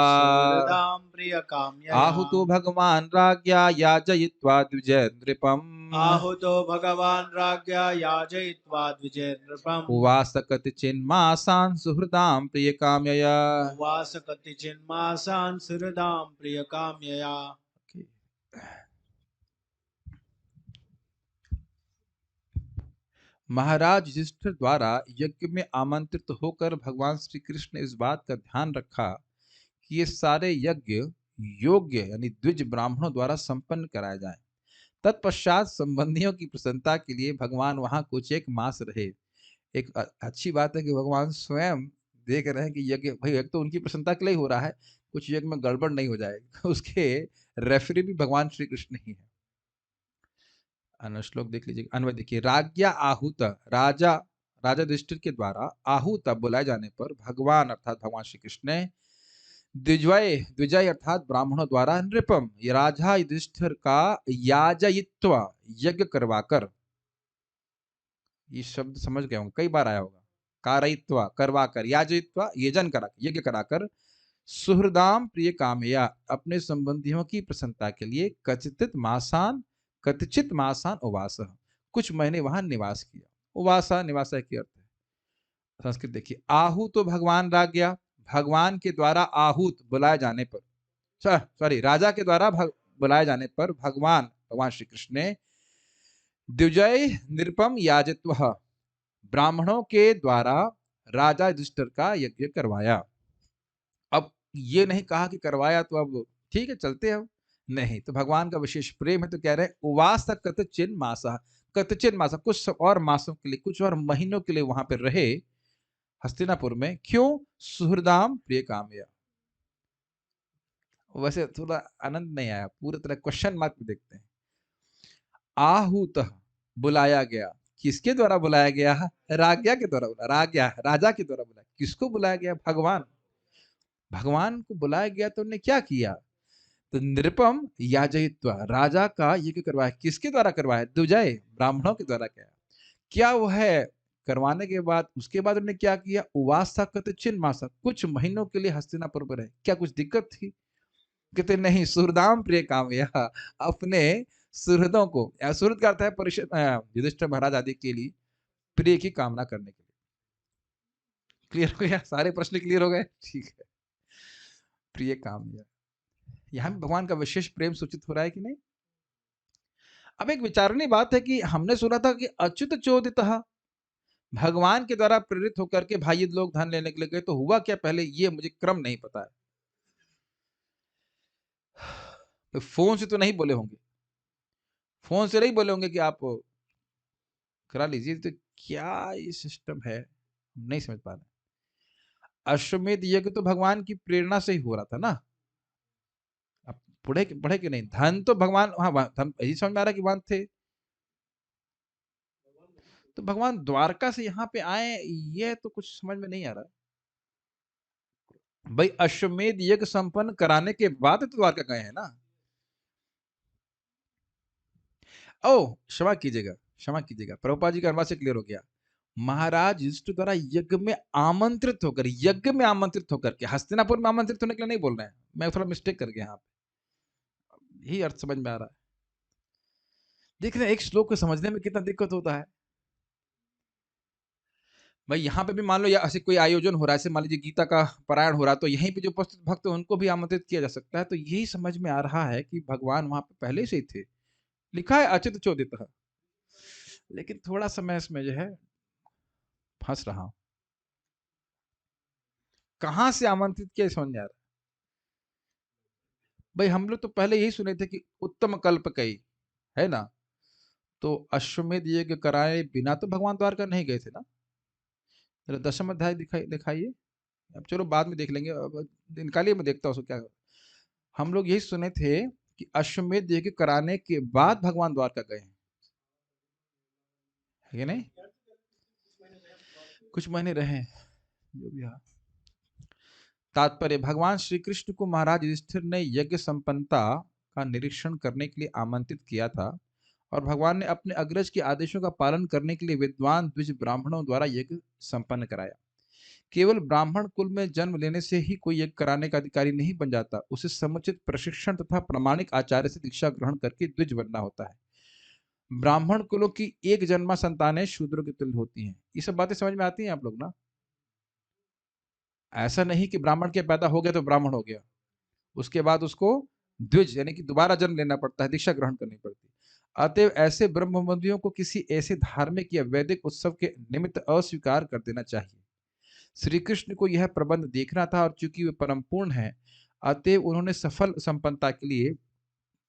B: सुहृदां प्रियकाम्यया।
A: आहुतो भगवान राज्ञा याजयित्वा द्विजनृपम्,
B: आहुतो भगवान् राज्ञा याजयित्वा द्विजनृपम्,
A: उवास कतिचिन्मासान् सुहृदां प्रियकाम्यया।
B: उवास कतिचिन्मासान् सुहृदां प्रियकाम्यया।
A: महाराज युधिष्ठिर द्वारा यज्ञ में आमंत्रित होकर भगवान श्री कृष्ण ने इस बात का ध्यान रखा कि ये सारे यज्ञ योग्य यानी द्विज ब्राह्मणों द्वारा संपन्न कराए जाएं। तत्पश्चात संबंधियों की प्रसन्नता के लिए भगवान वहां कुछ एक मास रहे। एक अच्छी बात है कि भगवान स्वयं देख रहे हैं कि यज्ञ, भाई यज्ञ तो उनकी प्रसन्नता के लिए हो रहा है, कुछ यज्ञ में गड़बड़ नहीं हो जाएगी। उसके रेफरी भी भगवान श्री कृष्ण ही है। श्लोक देख लीजिए, अन्वय देखिए। राज्ञा आहूत, राजा युधिष्ठिर के द्वारा आहूत बुलाए जाने पर भगवान अर्थात भगवान श्री कृष्ण ने द्विजय अर्थात ब्राह्मणों द्वारा नृपम, राजा युधिष्ठिर का याजयित्व यज्ञ करवाकर, ये शब्द समझ गए होंगे, कई बार आया होगा, कारयित्व करवाकर, याजयित्व यजन करा, यज्ञ कराकर, सुहृदाम प्रिय कामया अपने संबंधियों की प्रसन्नता के लिए कथिचित मासान उवास, कुछ महीने वहां निवास किया। उवासा निवासा की अर्थ है, संस्कृत देखिए। आहूत तो भगवान राज्ञा, भगवान के द्वारा आहूत बुलाए जाने पर, सॉरी राजा के द्वारा बुलाए जाने पर भगवान श्री कृष्ण ने द्विजय निरुपम याजत्व, ब्राह्मणों के द्वारा राजा युधिष्ठिर का यज्ञ करवाया। अब ये नहीं कहा कि करवाया तो अब ठीक है चलते हैं, नहीं, तो भगवान का विशेष प्रेम है तो कह रहे हैं उवास कतचिन मासा, कतचिन मासा, कुछ और मासों के लिए, कुछ और महीनों के लिए वहां पर रहे हस्तिनापुर में। क्यों? सुहृदाम प्रिय कामया। वैसे थोड़ा आनंद नहीं आया, पूरी तरह क्वेश्चन मार्क में देखते हैं। आहूत, बुलाया गया, किसके द्वारा बुलाया गया? राजा के द्वारा बुलाया, राजा के द्वारा बुलाया। किसको बुलाया गया? भगवान, भगवान को बुलाया गया तो उन्होंने क्या किया? तो नृपम याजयित्वा, राजा का यज्ञ करवाया। किसके द्वारा करवाया? द्विजय ब्राह्मणों के द्वारा किया। क्या वो है? करवाने के बाद उसके बाद उन्होंने क्या किया? उवासा कतचिन मासा, कुछ महीनों के लिए हस्तिनापुर पर रहे। क्या कुछ दिक्कत थी? कहते नहीं, सुहृदाम प्रिय कामया, अपने सुहृदों को, सुहृद का अर्थ है परिषद, युधिष्ठिर महाराज आदि के लिए प्रिय की कामना करने के लिए। क्लियर हो गया? सारे प्रश्न क्लियर हो गए? ठीक है। प्रिय कामया, यहां भी भगवान का विशेष प्रेम सूचित हो रहा है कि नहीं? अब एक विचारणीय बात है कि हमने सुना था कि अच्युत चोदित, भगवान के द्वारा प्रेरित होकर के भाई लोग धन लेने के लिए गए, तो हुआ क्या पहले? ये मुझे क्रम नहीं पता है। तो फोन से तो नहीं बोले होंगे, फोन से नहीं बोले होंगे कि आप करा लीजिए, तो क्या ये सिस्टम है नहीं समझ पा रहे। अश्वमेध यज्ञ तो भगवान की प्रेरणा से ही हो रहा था ना। अब पढ़े कि नहीं, धन तो भगवान, हाँ धन यही समझ में आ रहा है कि वहां थे, तो भगवान द्वारका से यहाँ पे आए, ये तो कुछ समझ में नहीं आ रहा। भाई अश्वमेध यज्ञ संपन्न कराने के बाद तो द्वारका गए हैं ना। ओ क्षमा कीजिएगा, क्षमा कीजिएगा, प्रभुपाद जी का अनुवाद से क्लियर हो गया। महाराज युधिष्ठिर द्वारा यज्ञ में आमंत्रित होकर, यज्ञ में आमंत्रित होकर के, हस्तिनापुर में आमंत्रित होने के लिए नहीं बोल रहे हैं, मैं थोड़ा मिस्टेक कर गया यहाँ पे, यही अर्थ समझ में आ रहा है। देख रहे हैं एक श्लोक को समझने में कितना दिक्कत होता है। भाई यहाँ पे भी मान लो या ऐसे कोई आयोजन हो रहा है, ऐसे मान लीजिए गीता का पारायण हो रहा है, तो यहीं पे जो उपस्थित भक्त हैं उनको भी आमंत्रित किया जा सकता है। तो यही समझ में आ रहा है कि भगवान वहां पे पहले से ही थे। लिखा है अच्युत चोदित, लेकिन थोड़ा सा मैं इसमें जो है फंस रहा हूं, कहां से आमंत्रित किया समझ नहीं आ रहा। भाई हम लोग तो पहले यही सुने थे कि उत्तम कल्प कई, है ना, तो अश्वमेध यज्ञ कराए बिना तो भगवान द्वारका नहीं गए थे ना। जरा दशम अध्याय दिखाइए। अब चलो बाद में देख लेंगे, अब निकालिए, मैं देखता हूँ क्या। हम लोग यही सुने थे कि अश्वमेध यज्ञ कराने के बाद भगवान द्वारका गए हैं, है कि नहीं? कुछ महीने रहे, जो भी है। तात्पर्य, भगवान श्री कृष्ण को महाराज युधिष्ठिर ने यज्ञ संपन्नता का निरीक्षण करने के लिए आमंत्रित किया था, और भगवान ने अपने अग्रज के आदेशों का पालन करने के लिए विद्वान द्विज ब्राह्मणों द्वारा यज्ञ संपन्न कराया। केवल ब्राह्मण कुल में जन्म लेने से ही कोई यज्ञ कराने का अधिकारी नहीं बन जाता, उसे समुचित प्रशिक्षण तथा प्रामाणिक आचार्य से दीक्षा ग्रहण करके द्विज बनना होता है। ब्राह्मण कुलों की एक जन्मा संतानें शूद्रों के तुल्य होती हैं। ये सब बातें समझ में आती हैं आप लोग ना? ऐसा नहीं कि ब्राह्मण के पैदा हो गया तो ब्राह्मण हो गया, उसके बाद उसको द्विज यानी कि दोबारा जन्म लेना पड़ता है, दीक्षा ग्रहण करनी पड़ती है। अतएव ऐसे ब्रह्मबंधियों को किसी ऐसे धार्मिक या वैदिक उत्सव के निमित्त अस्वीकार कर देना चाहिए। श्री कृष्ण को यह प्रबंध देखना था, और चूंकि वे परम पूर्ण है, अतएव उन्होंने सफल संपन्नता के लिए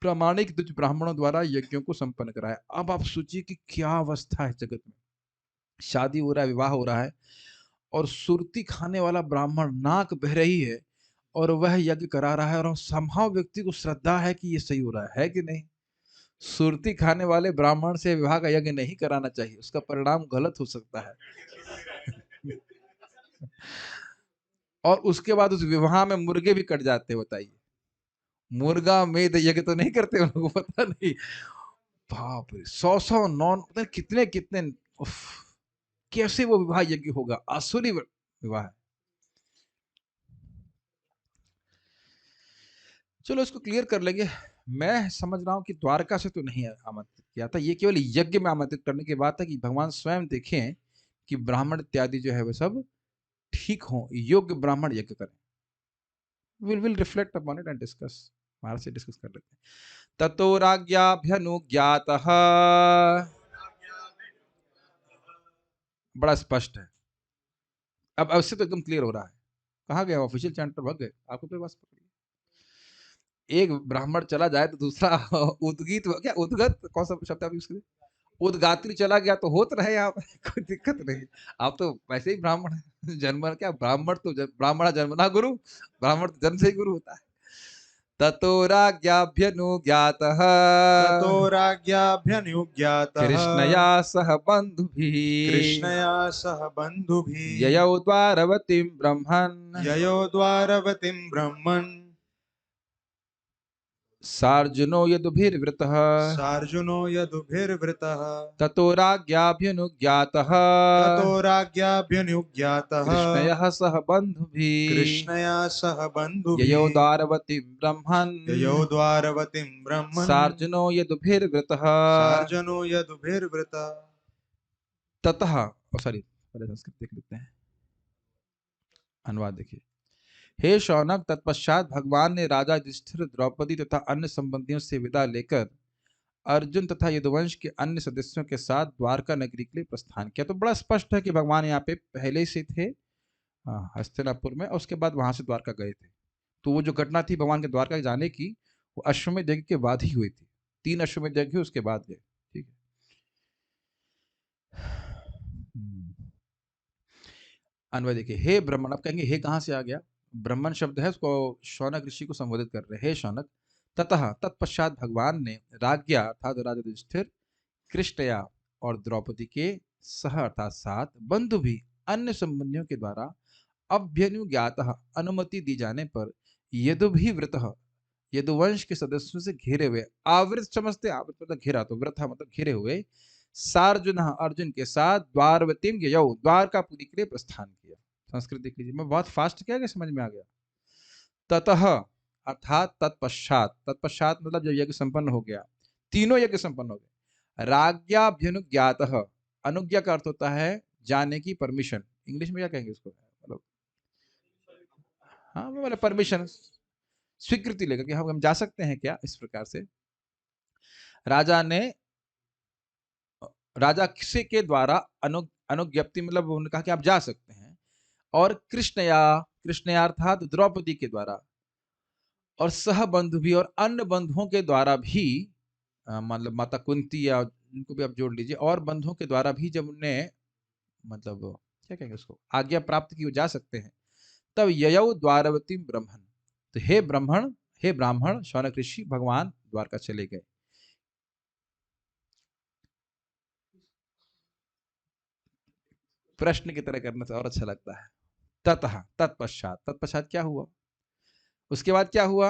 A: प्रामाणिक द्विज ब्राह्मणों द्वारा यज्ञों को संपन्न कराया। अब आप सोचिए कि क्या अवस्था है जगत में। शादी हो रहा है, विवाह हो रहा है, और सुरती खाने वाला ब्राह्मण, नाक बह रही है, और वह यज्ञ करा रहा है, और संभव व्यक्ति को श्रद्धा है कि ये सही हो रहा है कि नहीं। सुरती खाने वाले ब्राह्मण से विवाह का यज्ञ नहीं कराना चाहिए, उसका परिणाम गलत हो सकता है। और उसके बाद उस विवाह में मुर्गे भी कट जाते हैं, बताइए। मुर्गा मेद यज्ञ तो नहीं करते उन लोगों को, पता नहीं। बाप रे, 100 नॉन, पता नहीं कितने कितने, उफ, कैसे वो विवाह यज्ञ होगा? आसुरी विवाह है। चलो इसको क्लियर कर लेंगे। मैं समझ रहा हूं कि द्वारका से तो नहीं आमंत्रित किया था, ये केवल यज्ञ में आमंत्रित करने की बात है कि भगवान स्वयं देखें कि ब्राह्मण इत्यादि जो है वह सब ठीक हो, योग्य ब्राह्मण यज्ञ करें। Will reflect upon it and discuss, महाराज से डिस्कस कर लेते हैं। ततो राज्ञाभ्यनुज्ञातः, बड़ा स्पष्ट है। अब उससे तो एकदम क्लियर हो रहा है। कहाँ गए ऑफिशियल चैंटर, भाग गए, आपको कोई बस पकड़िए। एक ब्राह्मण चला जाए तो दूसरा उद्गीत, क्या उद्गत, कौन सा शब्द आप यूज करें, उद्गात्री चला गया तो होत रहे आप कोई दिक्कत नहीं। आप तो वैसे ही ब्राह्मण है, जन्म क्या ब्राह्मण तो ब्राह्मण जन्मना गुरु, ब्राह्मण तो जन्म से ही गुरु होता है। ततो राज्ञाभ्यनुज्ञातः
B: ततो राज्ञाभ्यनुज्ञातः
A: कृष्णया सह बन्धुभिः
B: कृष्णया सह बन्धुभिः
A: ययौ द्वारवतीं ब्रह्मन्
B: ययो द्वारवतीं ब्रह्मन्
A: सार्जुनो यदुभिर्वृतः
B: सार्जुनो यदुभिर्वृतः
A: ततो राज्ञाभ्यनुज्ञातः
B: ततो राज्ञाभ्यनुज्ञातः
A: कृष्णयः सह बन्धुभिः
B: कृष्णया सह बन्धुभिः
A: ययौ द्वारवतीं ब्रह्मन्
B: ययो द्वारवतीं ब्रह्मन्
A: सार्जुनो यदुभिर्वृतः
B: सार्जनो यदुभिर्वृतः
A: ततः, सॉरी पहले संस्कृत देख लेते हैं, अनुवाद देखिए। हे शौनक, तत्पश्चात भगवान ने राजा युधिष्ठिर, द्रौपदी तथा अन्य संबंधियों से विदा लेकर अर्जुन तथा यदुवंश के अन्य सदस्यों के साथ द्वारका नगरी के लिए प्रस्थान किया। तो बड़ा स्पष्ट है कि भगवान यहाँ पे पहले से थे हस्तिनापुर में, और उसके बाद वहां से द्वारका गए थे। तो वो जो घटना थी भगवान के द्वारका जाने की, वो अश्वमेध यज्ञ के बाद ही हुई थी। 3 अश्वमेध यज्ञ उसके बाद गए। ठीक है। अन्वय देखिए। हे ब्राह्मण, अब कहेंगे हे कहां से आ गया, ब्राह्मण शब्द है, उसको शौनक ऋषि को संबोधित कर रहे हैं। हे शौनक, ततः तत्पश्चात भगवान ने राज्ञा अर्थात राजा युधिष्ठिर, कृष्णया और द्रौपदी के सह अर्थात साथ, बंधु भी अन्य संबंधियों के द्वारा अभ्यनुज्ञात अनुमति दी जाने पर यदुभिवृत यदुवंश के सदस्यों से घिरे हुए, आवृत समझते, आवृत मतलब घेरा, तो व्रथा मतलब घिरे हुए, सार्जुन अर्जुन के साथ द्वारवतीम ययौ द्वारकापुरी के लिए प्रस्थान किया। संस्कृत देख लीजिए, मैं बहुत फास्ट किया कि समझ में आ गया। ततः अर्थात तत्पश्चात, तत्पश्चात मतलब जब यज्ञ संपन्न हो गया, तीनों यज्ञ संपन्न हो गए। राज्ञाभ्यनुज्ञात, अनुज्ञा का अर्थ होता है जाने की परमिशन, इंग्लिश में क्या कहेंगे उसको, मतलब हाँ मतलब परमिशन, स्वीकृति लेकर कि हम जा सकते हैं क्या, इस प्रकार से राजा ने, राजा किसी के द्वारा अनुज्ञप्ति मतलब उन्होंने कहा कि आप जा सकते हैं, और कृष्णया अर्थात द्रौपदी के द्वारा, और सह बंधु भी और अन्य बंधुओं के द्वारा भी, मतलब माता कुंती या उनको भी आप जोड़ लीजिए, और बंधुओं के द्वारा भी जब उनने मतलब क्या कहेंगे उसको आज्ञा प्राप्त की, वो जा सकते हैं, तब ययौ द्वारवती ब्रह्मण, तो हे ब्राह्मण शौनक ऋषि भगवान द्वारका चले गए। प्रश्न की तरह करने से और अच्छा लगता है। ततः तत्पश्चात, तत्पश्चात क्या हुआ, उसके बाद क्या हुआ,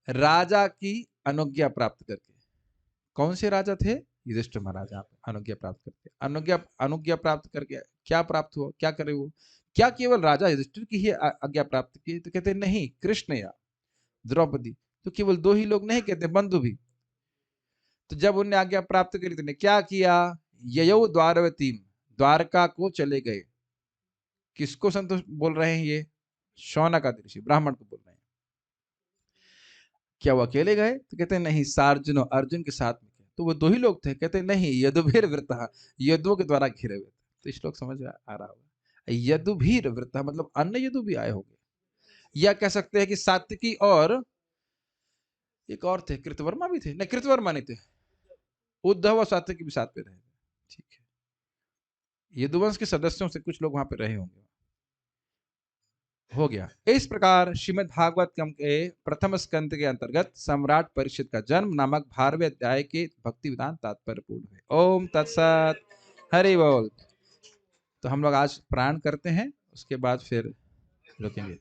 A: राजा की अनुज्ञा प्राप्त करके। कौन से राजा थे, युधिष्ठिर महाराज, अनुज्ञा प्राप्त करके, अनुज्ञा प्राप्त करके क्या प्राप्त हुआ, क्या करे वो, क्या केवल राजा युधिष्ठिर की ही आज्ञा प्राप्त की, तो कहते नहीं, कृष्ण या द्रौपदी, तो केवल 2 ही लोग नहीं, कहते बंधु भी। तो जब उन्हें आज्ञा प्राप्त करी तो क्या किया, ययौ द्वारवती, द्वारका को चले गए। किसको संतोष बोल रहे हैं ये, शौनक आदि ऋषि ब्राह्मण को बोल रहे हैं। क्या वो अकेले गए, तो कहते नहीं, सार्जुन अर्जुन के साथ में। तो वो 2 ही लोग थे, कहते नहीं, यदुभिर्वृतः, यदुओं के द्वारा घिरे हुए थे। तो इस लोग समझ आ रहा होगा, यदुभिर्वृतः मतलब अन्य यदु भी आए होंगे, या कह सकते हैं कि सात्विकी और एक और थे, कृतवर्मा भी थे, नहीं कृतवर्मा नहीं थे, उद्धव और सात्विकी भी साथ पे रहे। ठीक है, यदुवंश के सदस्यों से कुछ लोग वहां पे रहे होंगे। हो गया। इस प्रकार श्रीमद् भागवतम के प्रथम स्कंद के अंतर्गत सम्राट परीक्षित का जन्म नामक 12वें अध्याय के भक्ति विधान तात्पर्य पूर्ण है। ओम तत्सत, हरि बोल। तो हम लोग आज प्राण करते हैं, उसके बाद फिर रुकेंगे।